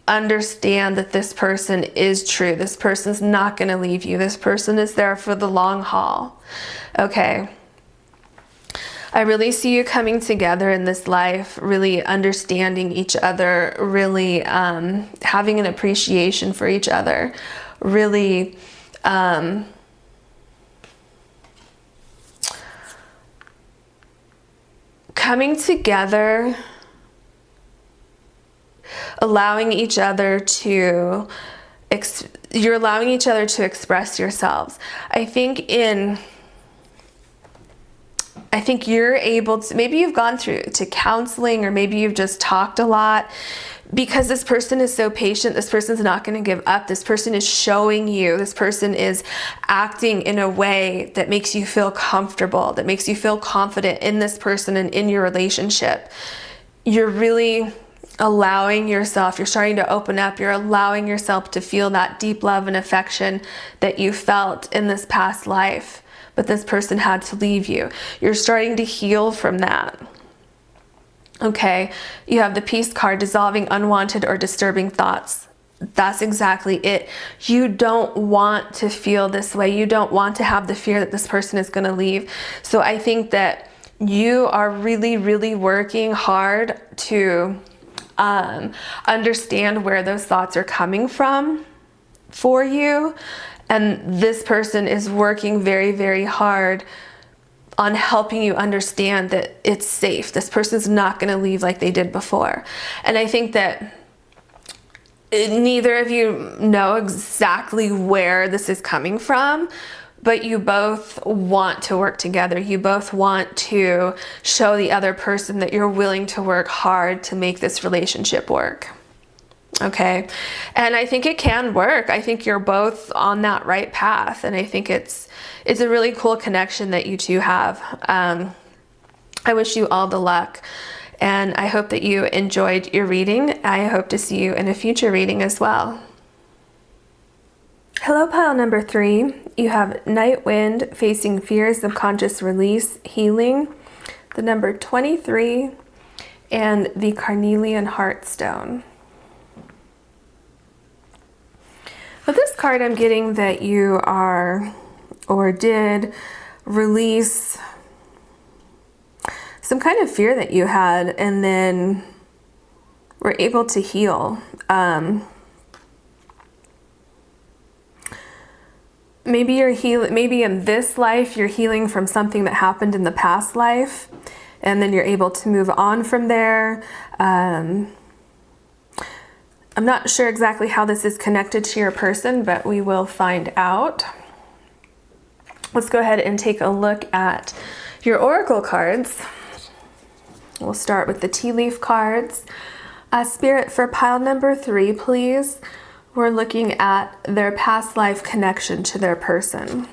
understand that this person is true. This person's not going to leave you. This person is there for the long haul. Okay. I really see you coming together in this life, really understanding each other, really having an appreciation for each other, really coming together, allowing each other to, you're allowing each other to express yourselves. I think you're able to, maybe you've gone through to counseling, or maybe you've just talked a lot, because this person is so patient. This person's not going to give up. This person is showing you, this person is acting in a way that makes you feel comfortable, that makes you feel confident in this person and in your relationship. You're really allowing yourself, you're starting to open up, you're allowing yourself to feel that deep love and affection that you felt in this past life, but this person had to leave you. You're starting to heal from that. Okay, you have the Peace card, dissolving unwanted or disturbing thoughts. That's exactly it. You don't want to feel this way. You don't want to have the fear that this person is going to leave. So I think that you are really, really working hard to understand where those thoughts are coming from for you. And this person is working very, very hard on helping you understand that it's safe. This person's not going to leave like they did before. And I think that neither of you know exactly where this is coming from, but you both want to work together. You both want to show the other person that you're willing to work hard to make this relationship work. Okay, and I think it can work. I think you're both on that right path, and I think it's a really cool connection that you two have. I wish you all the luck, and I hope that you enjoyed your reading. I hope to see you in a future reading as well. Hello, pile number 3. You have Night Wind, Facing Fears, Subconscious Release, Healing, the number 23, and the Carnelian Heartstone. With this card, I'm getting that you are, or did, release some kind of fear that you had, and then were able to heal. Maybe you're healing. Maybe in this life you're healing from something that happened in the past life, and then you're able to move on from there. I'm not sure exactly how this is connected to your person, but we will find out. Let's go ahead and take a look at your oracle cards. We'll start with the tea leaf cards. Spirit, for pile number 3, please. We're looking at their past life connection to their person.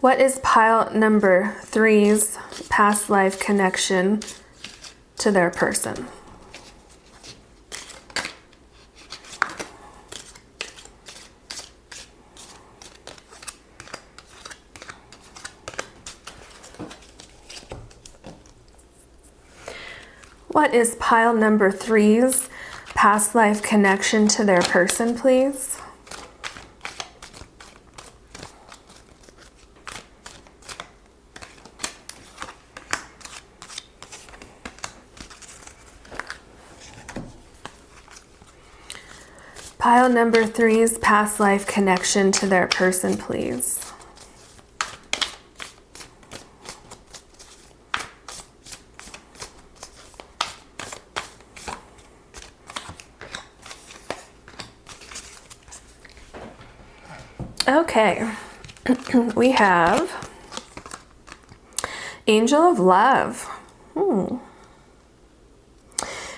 What is pile number 3's past life connection to their person? What is pile number 3's past life connection to their person, please? Pile number 3's past life connection to their person, please. Okay, we have Angel of Love.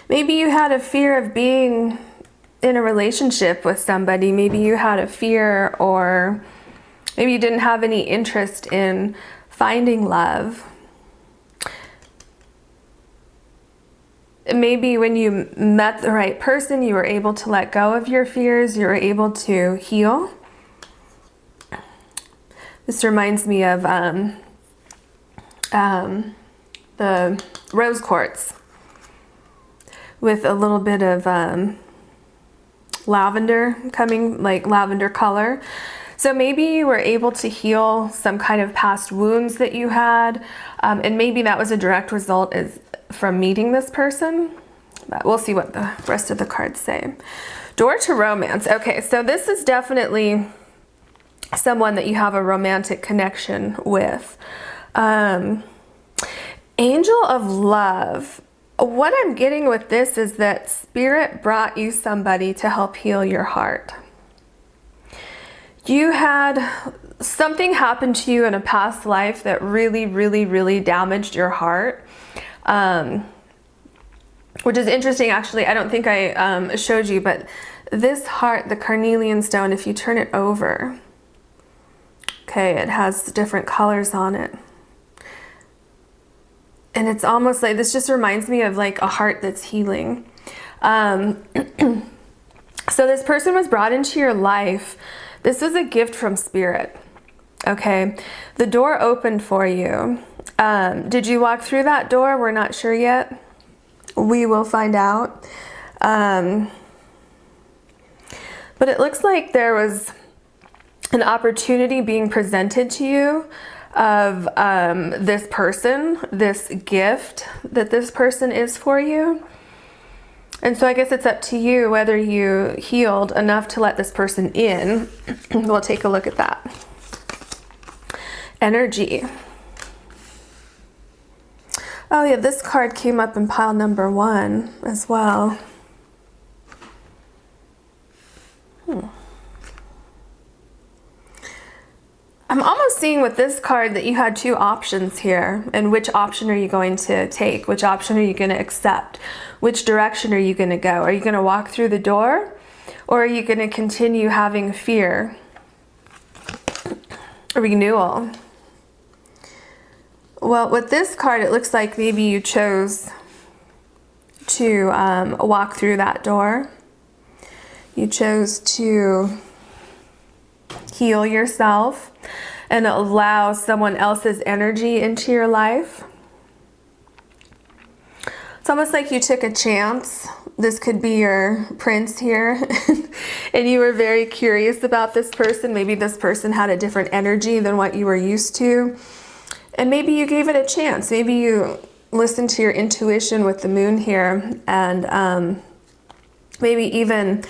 Maybe you had a fear of being in a relationship with somebody. Maybe you had a fear, or maybe you didn't have any interest in finding love. Maybe when you met the right person, you were able to let go of your fears, you were able to heal. This reminds me of the rose quartz with a little bit of lavender coming, like lavender color. So maybe you were able to heal some kind of past wounds that you had, and maybe that was a direct result from meeting this person. But we'll see what the rest of the cards say. Door to romance. Okay, so this is definitely someone that you have a romantic connection with. Angel of Love. What I'm getting with this is that Spirit brought you somebody to help heal your heart. You had something happen to you in a past life that really, really, really damaged your heart. Which is interesting, actually. I don't think I showed you, but this heart, the Carnelian stone, if you turn it over, okay, it has different colors on it. And it's almost like, this just reminds me of like a heart that's healing. So this person was brought into your life. This was a gift from Spirit. Okay. The door opened for you. Did you walk through that door? We're not sure yet. We will find out. But it looks like there was an opportunity being presented to you of this person, this gift that this person is for you. And so I guess it's up to you whether you healed enough to let this person in. We'll take a look at that. Energy. Oh yeah, this card came up in pile number 1 as well. I'm almost seeing with this card that you had 2 options here. And which option are you going to take? Which option are you going to accept? Which direction are you going to go? Are you going to walk through the door? Or are you going to continue having fear? Renewal. Well, with this card, it looks like maybe you chose to walk through that door. You chose to heal yourself and allow someone else's energy into your life. It's almost like you took a chance. This could be your prince here. And you were very curious about this person. Maybe this person had a different energy than what you were used to. And maybe you gave it a chance. Maybe you listened to your intuition with the moon here, and maybe even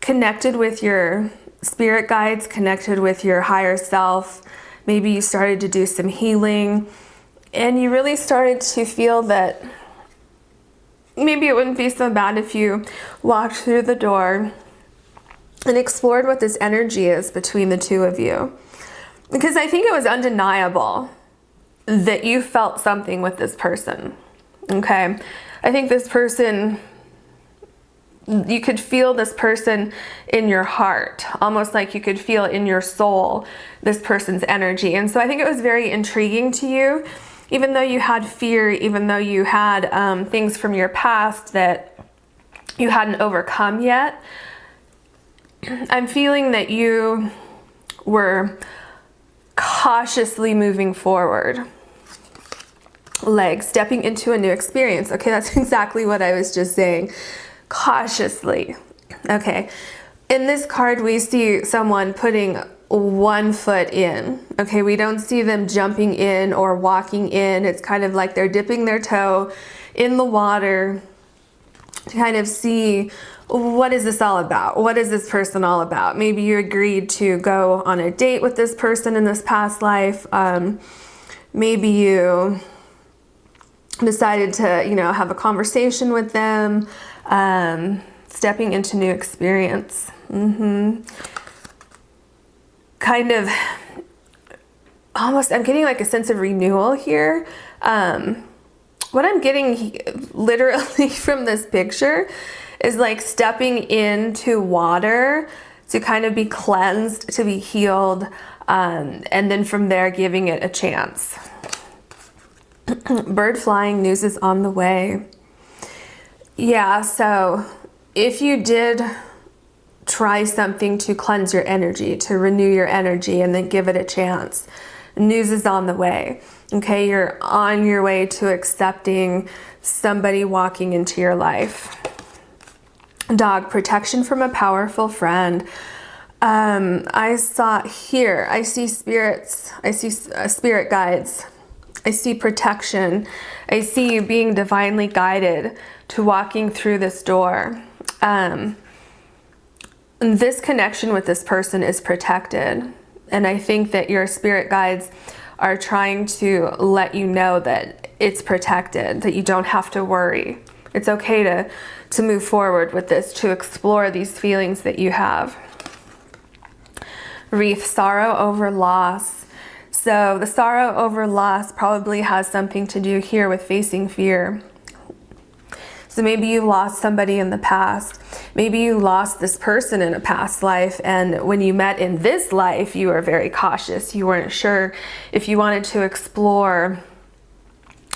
connected with your spirit guides, connected with your higher self. Maybe you started to do some healing, and you really started to feel that maybe it wouldn't be so bad if you walked through the door and explored what this energy is between the 2 of you. Because I think it was undeniable that you felt something with this person. Okay? I think this person, you could feel this person in your heart, almost like you could feel in your soul this person's energy. And so I think it was very intriguing to you, even though you had fear, even though you had things from your past that you hadn't overcome yet. I'm feeling that you were cautiously moving forward, like stepping into a new experience. Okay, that's exactly what I was just saying. Cautiously. Okay. In this card, we see someone putting 1 foot in. Okay, we don't see them jumping in or walking in. It's kind of like they're dipping their toe in the water to kind of see, what is this all about? What is this person all about? Maybe you agreed to go on a date with this person in this past life. Maybe you decided to, have a conversation with them, stepping into new experience. Kind of almost, I'm getting like a sense of renewal here. What I'm getting literally from this picture is like stepping into water to kind of be cleansed, to be healed, and then from there giving it a chance. Bird flying, news is on the way. Yeah, so if you did try something to cleanse your energy, to renew your energy, and then give it a chance, news is on the way. Okay, you're on your way to accepting somebody walking into your life. Dog, protection from a powerful friend. I see spirits, I see spirit guides. I see protection. I see you being divinely guided to walking through this door. This connection with this person is protected. And I think that your spirit guides are trying to let you know that it's protected, that you don't have to worry. It's okay to move forward with this, to explore these feelings that you have. Wreath, sorrow over loss. So the sorrow over loss probably has something to do here with facing fear. So maybe you lost somebody in the past. Maybe you lost this person in a past life, and when you met in this life, you were very cautious. You weren't sure if you wanted to explore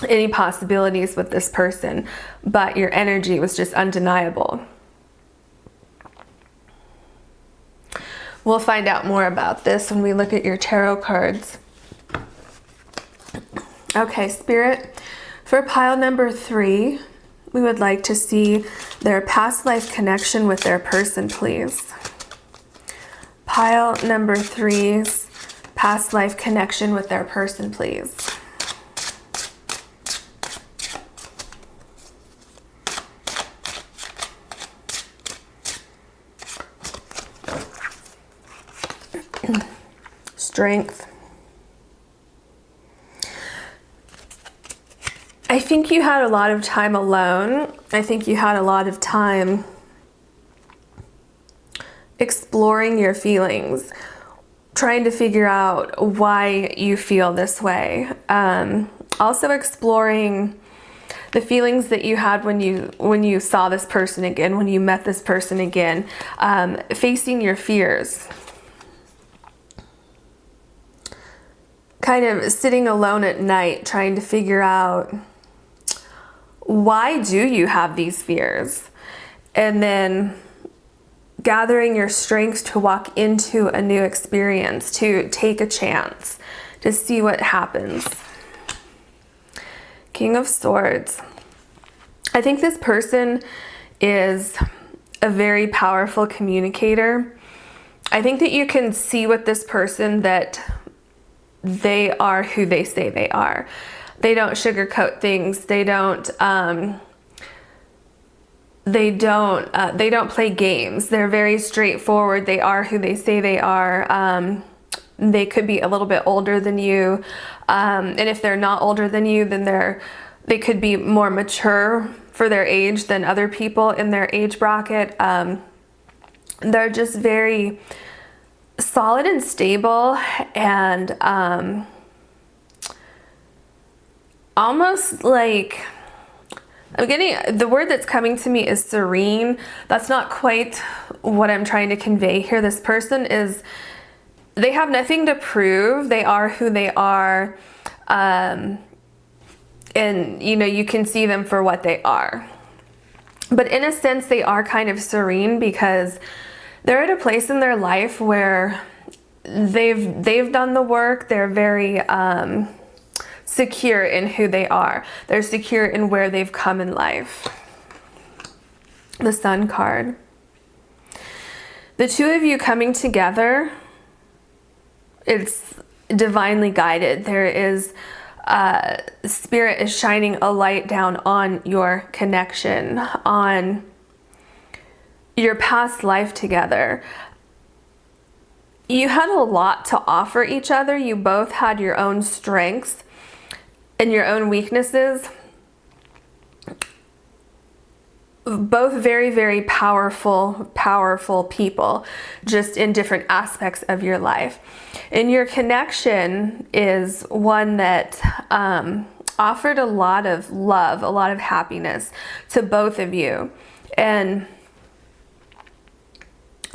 any possibilities with this person, but your energy was just undeniable. We'll find out more about this when we look at your tarot cards. Okay, Spirit, for pile number 3, we would like to see their past life connection with their person, please. Pile number 3's past life connection with their person, please. Strength. I think you had a lot of time alone. I think you had a lot of time exploring your feelings, trying to figure out why you feel this way. Also exploring the feelings that you had when you saw this person again, when you met this person again, facing your fears. Kind of sitting alone at night trying to figure out, why do you have these fears? And then gathering your strength to walk into a new experience, to take a chance, to see what happens. King of Swords. I think this person is a very powerful communicator. I think that you can see with this person that they are who they say they are. They don't sugarcoat things. They don't play games. They're very straightforward. They are who they say they are. They could be a little bit older than you. And if they're not older than you, then they could be more mature for their age than other people in their age bracket. They're just very solid and stable, and almost like, the word that's coming to me is serene. That's not quite what I'm trying to convey here. This person they have nothing to prove. They are who they are. And you can see them for what they are. But in a sense, they are kind of serene because they're at a place in their life where they've done the work. They're very secure in who they are. They're secure in where they've come in life. The Sun card. The two of you coming together, it's divinely guided. There is Spirit is shining a light down on your connection, on your past life together. You had a lot to offer each other. You both had your own strengths and your own weaknesses. Both very, very powerful people, just in different aspects of your life. And your connection is one that offered a lot of love, a lot of happiness to both of you. And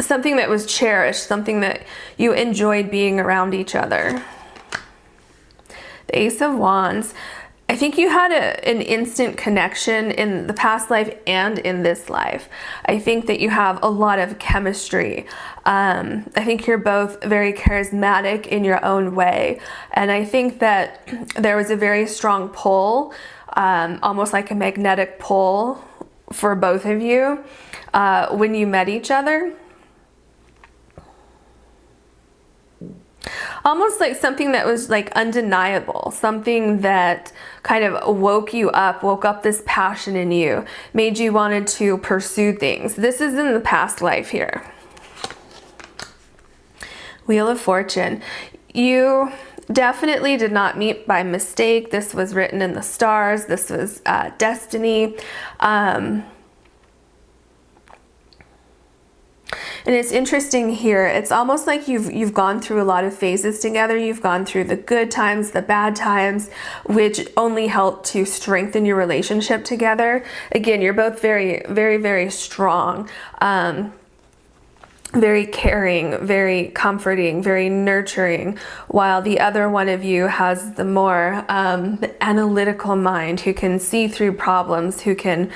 something that was cherished, something that you enjoyed being around each other. The Ace of Wands. I think you had an instant connection in the past life and in this life. I think that you have a lot of chemistry. I think you're both very charismatic in your own way. And I think that there was a very strong pull, almost like a magnetic pull for both of you when you met each other. Almost like something that was like undeniable, something that kind of woke up this passion in you, made you wanted to pursue things. This is in the past life here. Wheel of Fortune. You definitely did not meet by mistake. This was written in the stars. This was destiny. And it's interesting here. It's almost like you've gone through a lot of phases together. You've gone through the good times, the bad times, which only help to strengthen your relationship together. Again, you're both very, very, very strong. very caring, very comforting, very nurturing, while the other one of you has the more analytical mind, who can see through problems, who can,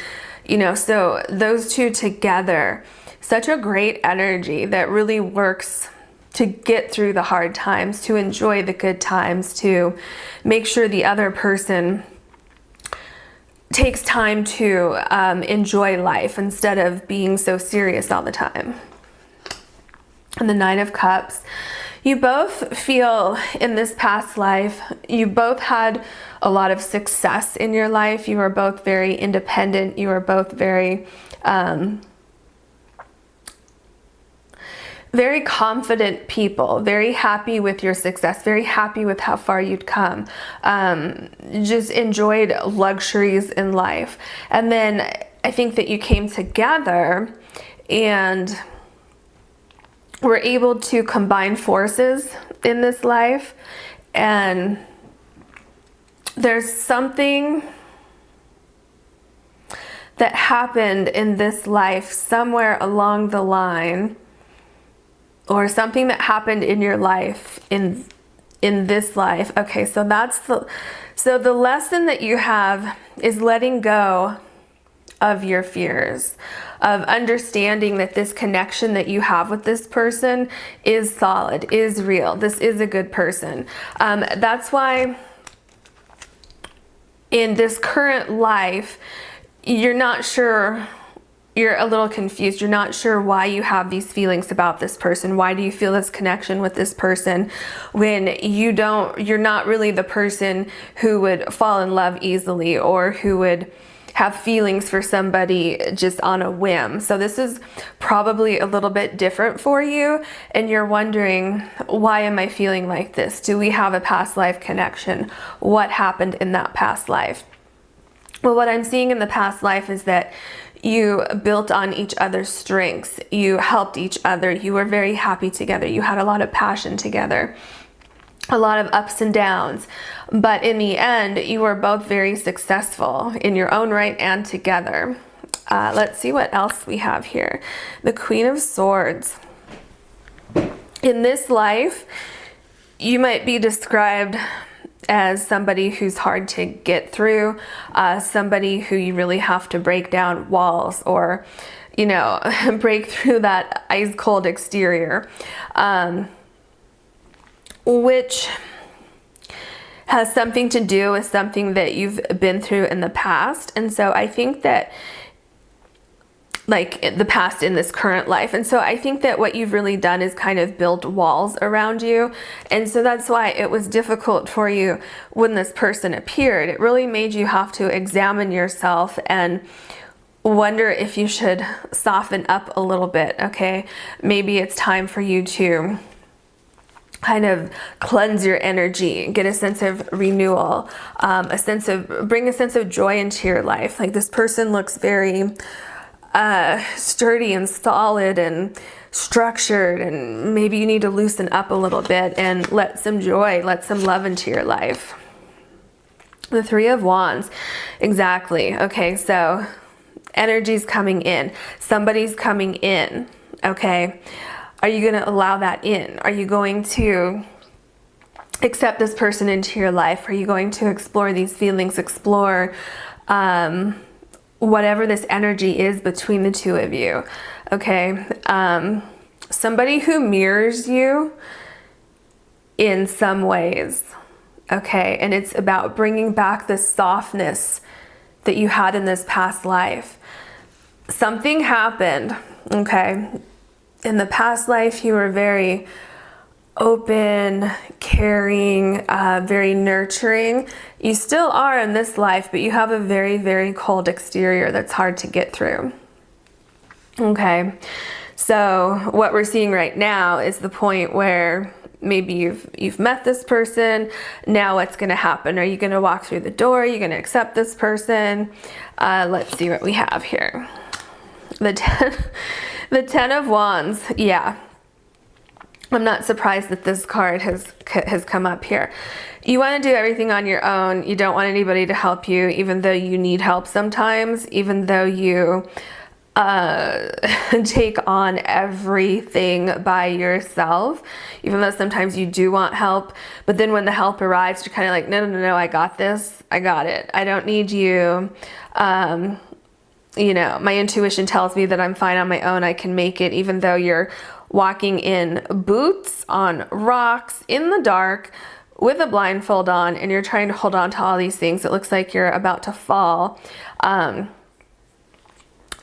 so those two together, such a great energy that really works to get through the hard times, to enjoy the good times, to make sure the other person takes time to enjoy life instead of being so serious all the time. And the Nine of Cups, you both feel in this past life, you both had a lot of success in your life. You were both very independent. You were both very, very confident people, very happy with your success, very happy with how far you'd come, just enjoyed luxuries in life. And then I think that you came together and were able to combine forces in this life. And there's something that happened in this life somewhere along the line, or something that happened in your life in this life. Okay, so the lesson that you have is letting go of your fears, of understanding that this connection that you have with this person is solid, is real. This is a good person. That's why in this current life, you're not sure, you're a little confused. You're not sure why you have these feelings about this person. Why do you feel this connection with this person when you're not really the person who would fall in love easily, or who would have feelings for somebody just on a whim. So this is probably a little bit different for you, and you're wondering, why am I feeling like this? Do we have a past life connection? What happened in that past life? Well, what I'm seeing in the past life is that you built on each other's strengths. You helped each other. You were very happy together. You had a lot of passion together, a lot of ups and downs. But in the end, you were both very successful in your own right and together. Let's see what else we have here. The Queen of Swords. In this life, you might be described as somebody who's hard to get through, somebody who you really have to break down walls, or, break through that ice cold exterior, which has something to do with something that you've been through in the past. And so I think that, like, the past in this current life. And so I think that what you've really done is kind of build walls around you. And so that's why it was difficult for you when this person appeared. It really made you have to examine yourself and wonder if you should soften up a little bit, okay? Maybe it's time for you to kind of cleanse your energy, get a sense of renewal, bring a sense of joy into your life. Like, this person looks very sturdy and solid and structured, and maybe you need to loosen up a little bit and let some joy, let some love into your life. The Three of Wands, exactly. Okay, so energy's coming in. Somebody's coming in, okay? Are you going to allow that in? Are you going to accept this person into your life? Are you going to explore these feelings, explore whatever this energy is between the two of you, okay? Somebody who mirrors you in some ways, okay? And it's about bringing back the softness that you had in this past life. Something happened, okay? In the past life, you were very open, caring, very nurturing. You still are in this life, but you have a very, very cold exterior that's hard to get through. Okay, so what we're seeing right now is the point where maybe you've met this person. Now what's going to happen? Are you going to walk through the door? Are you going to accept this person? Let's see what we have here. The Ten of Wands. Yeah. I'm not surprised that this card has come up here. You want to do everything on your own. You don't want anybody to help you, even though you need help sometimes, even though you take on everything by yourself, even though sometimes you do want help. But then when the help arrives, you're kind of like, no, I got this. I got it. I don't need you. You know, my intuition tells me that I'm fine on my own. I can make it, even though you're walking in boots on rocks in the dark with a blindfold on, and you're trying to hold on to all these things. It looks like you're about to fall.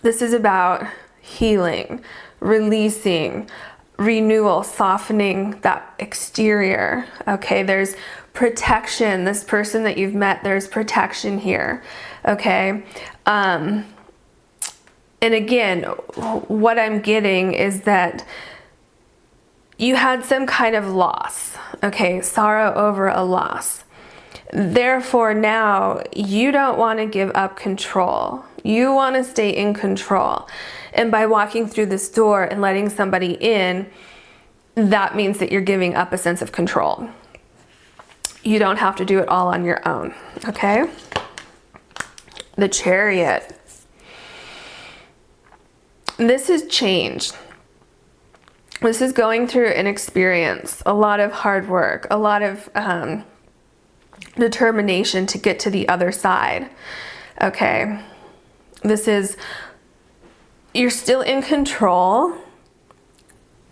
This is about healing, releasing, renewal, softening that exterior. Okay, there's protection. This person that you've met, there's protection here. Okay. And again, what I'm getting is that you had some kind of loss. Okay, sorrow over a loss. Therefore, now you don't want to give up control. You want to stay in control. And by walking through this door and letting somebody in, that means that you're giving up a sense of control. You don't have to do it all on your own. Okay? The Chariot. This is change. This is going through an experience, a lot of hard work, a lot of determination to get to the other side. Okay. This is, you're still in control,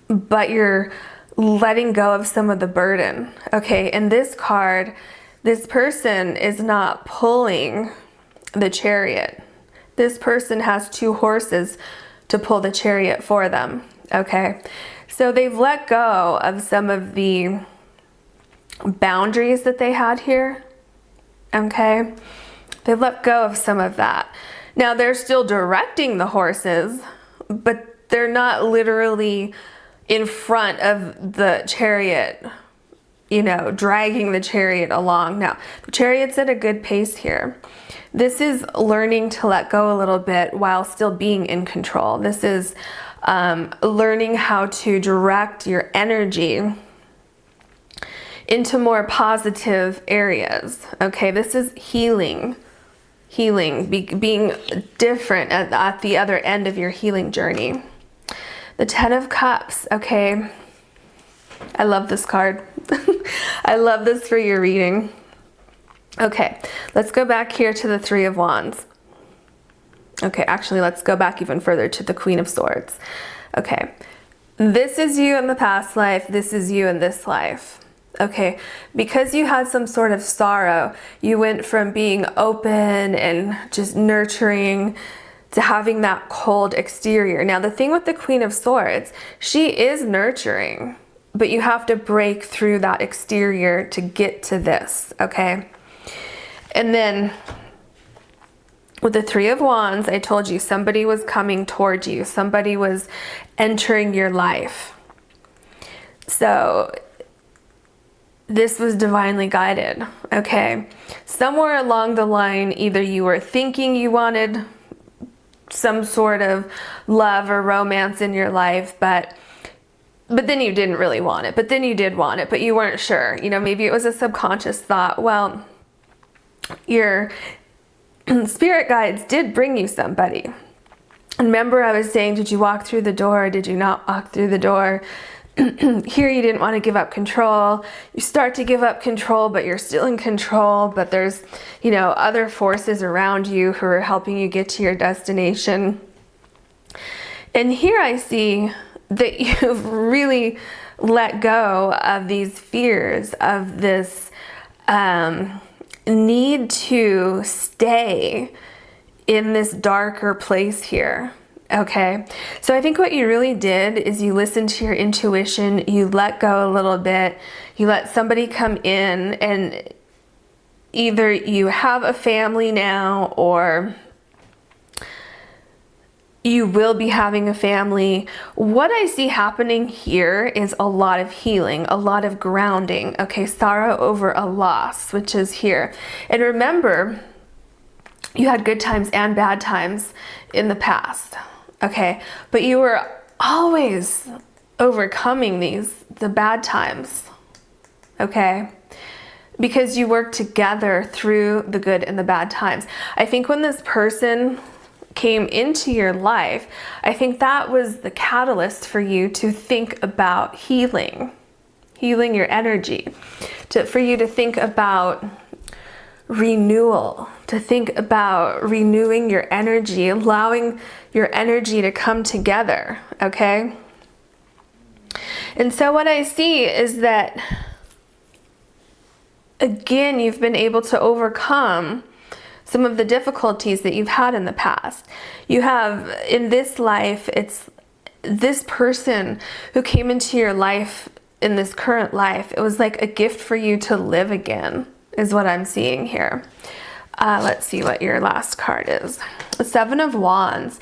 but you're letting go of some of the burden. Okay. And this card, this person is not pulling the Chariot. This person has 2 horses to pull the Chariot for them. Okay. So they've let go of some of the boundaries that they had here. Okay. They've let go of some of that. Now they're still directing the horses, but they're not literally in front of the Chariot, you know, dragging the Chariot along. Now, the Chariot's at a good pace here. This is learning to let go a little bit while still being in control. This is learning how to direct your energy into more positive areas. Okay, this is healing. Being different at the other end of your healing journey. The 10 of Cups. Okay, I love this card. I love this for your reading. Okay, let's go back here to the 3 of Wands. Okay, actually, let's go back even further to the Queen of Swords. Okay, this is you in the past life. This is you in this life. Okay, because you had some sort of sorrow, you went from being open and just nurturing to having that cold exterior. Now, the thing with the Queen of Swords, she is nurturing, but you have to break through that exterior to get to this, okay? And then with the 3 of Wands, I told you somebody was coming towards you. Somebody was entering your life. So this was divinely guided, okay? Somewhere along the line, either you were thinking you wanted some sort of love or romance in your life, but then you didn't really want it. But then you did want it, but you weren't sure. You know, maybe it was a subconscious thought. Well, your spirit guides did bring you somebody. And remember, I was saying, did you walk through the door? Or did you not walk through the door? Here you didn't want to give up control. You start to give up control, but you're still in control. But there's, you know, other forces around you who are helping you get to your destination. And here I see that you've really let go of these fears, of this need to stay in this darker place here. Okay, so I think what you really did is you listened to your intuition, you let go a little bit, you let somebody come in, and either you have a family now or you will be having a family. What I see happening here is a lot of healing, a lot of grounding. Okay, sorrow over a loss, which is here. And remember, you had good times and bad times in the past. Okay, but you were always overcoming the bad times, okay? Because you work together through the good and the bad times. I think when this person came into your life, I think that was the catalyst for you to think about healing your energy, for you to think about renewal, to think about renewing your energy, allowing your energy to come together, okay? And so what I see is that, again, you've been able to overcome some of the difficulties that you've had in the past. You have, in this life, it's this person who came into your life in this current life. It was like a gift for you to live again, is what I'm seeing here. Let's see what your last card is. The Seven of Wands.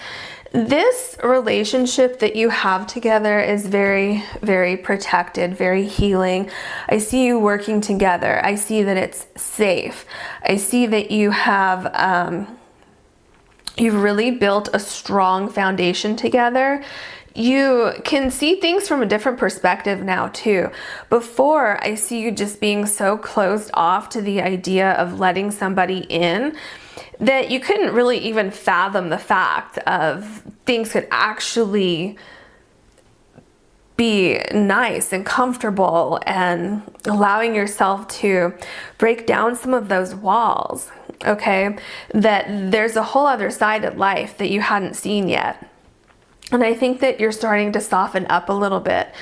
This relationship that you have together is very, very protected, very healing. I see you working together. I see that it's safe. I see that you have, you've really built a strong foundation together. You can see things from a different perspective now too. Before, I see you just being so closed off to the idea of letting somebody in that you couldn't really even fathom the fact of things could actually be nice and comfortable, and allowing yourself to break down some of those walls, okay? That there's a whole other side of life that you hadn't seen yet. And I think that you're starting to soften up a little bit,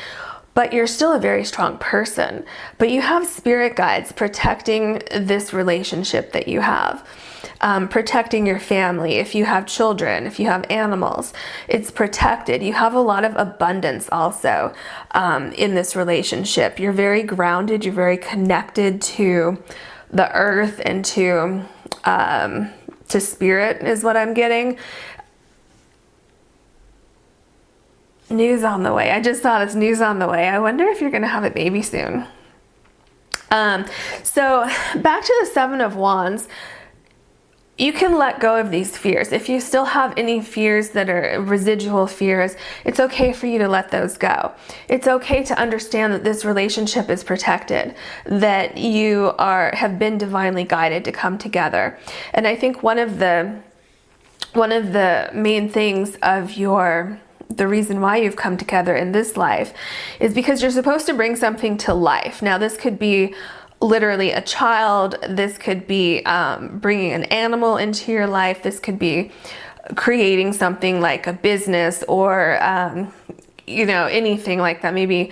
but you're still a very strong person. But you have spirit guides protecting this relationship that you have, protecting your family. If you have children, if you have animals, it's protected. You have a lot of abundance also in this relationship. You're very grounded. You're very connected to the earth and to spirit is what I'm getting. News on the way. I just thought it's news on the way. I wonder if you're going to have a baby soon. So back to the Seven of Wands. You can let go of these fears. If you still have any fears that are residual fears, it's okay for you to let those go. It's okay to understand that this relationship is protected, that you have been divinely guided to come together. And I think one of the main things of the reason why you've come together in this life is because you're supposed to bring something to life. Now, this could be literally a child. This could be bringing an animal into your life. This could be creating something like a business or, anything like that. Maybe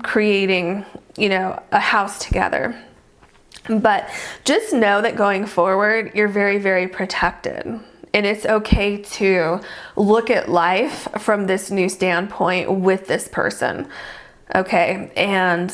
creating, a house together. But just know that going forward, you're very, very protected. And it's okay to look at life from this new standpoint with this person, okay? And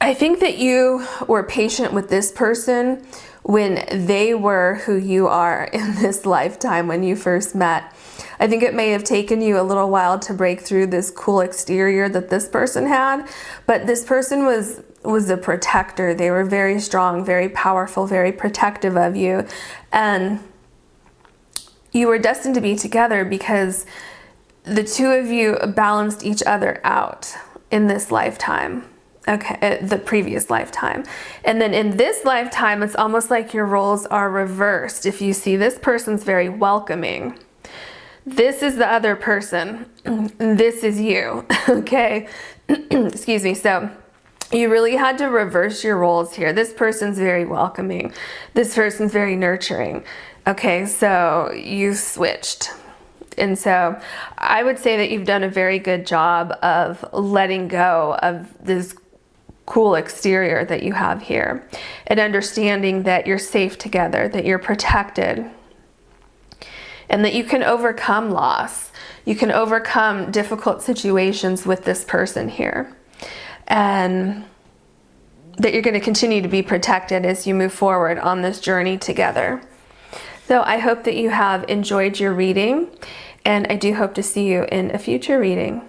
I think that you were patient with this person when they were who you are in this lifetime when you first met. I think it may have taken you a little while to break through this cool exterior that this person had, but this person was a protector. They were very strong, very powerful, very protective of you. And you were destined to be together because the two of you balanced each other out in this lifetime. Okay, the previous lifetime. And then in this lifetime, it's almost like your roles are reversed. If you see, this person's very welcoming. This is the other person. This is you, okay? Excuse me. So you really had to reverse your roles here. This person's very welcoming. This person's very nurturing. Okay, so you switched. And so I would say that you've done a very good job of letting go of this cool exterior that you have here and understanding that you're safe together, that you're protected, and that you can overcome loss. You can overcome difficult situations with this person here. And that you're going to continue to be protected as you move forward on this journey together. So I hope that you have enjoyed your reading, and I do hope to see you in a future reading.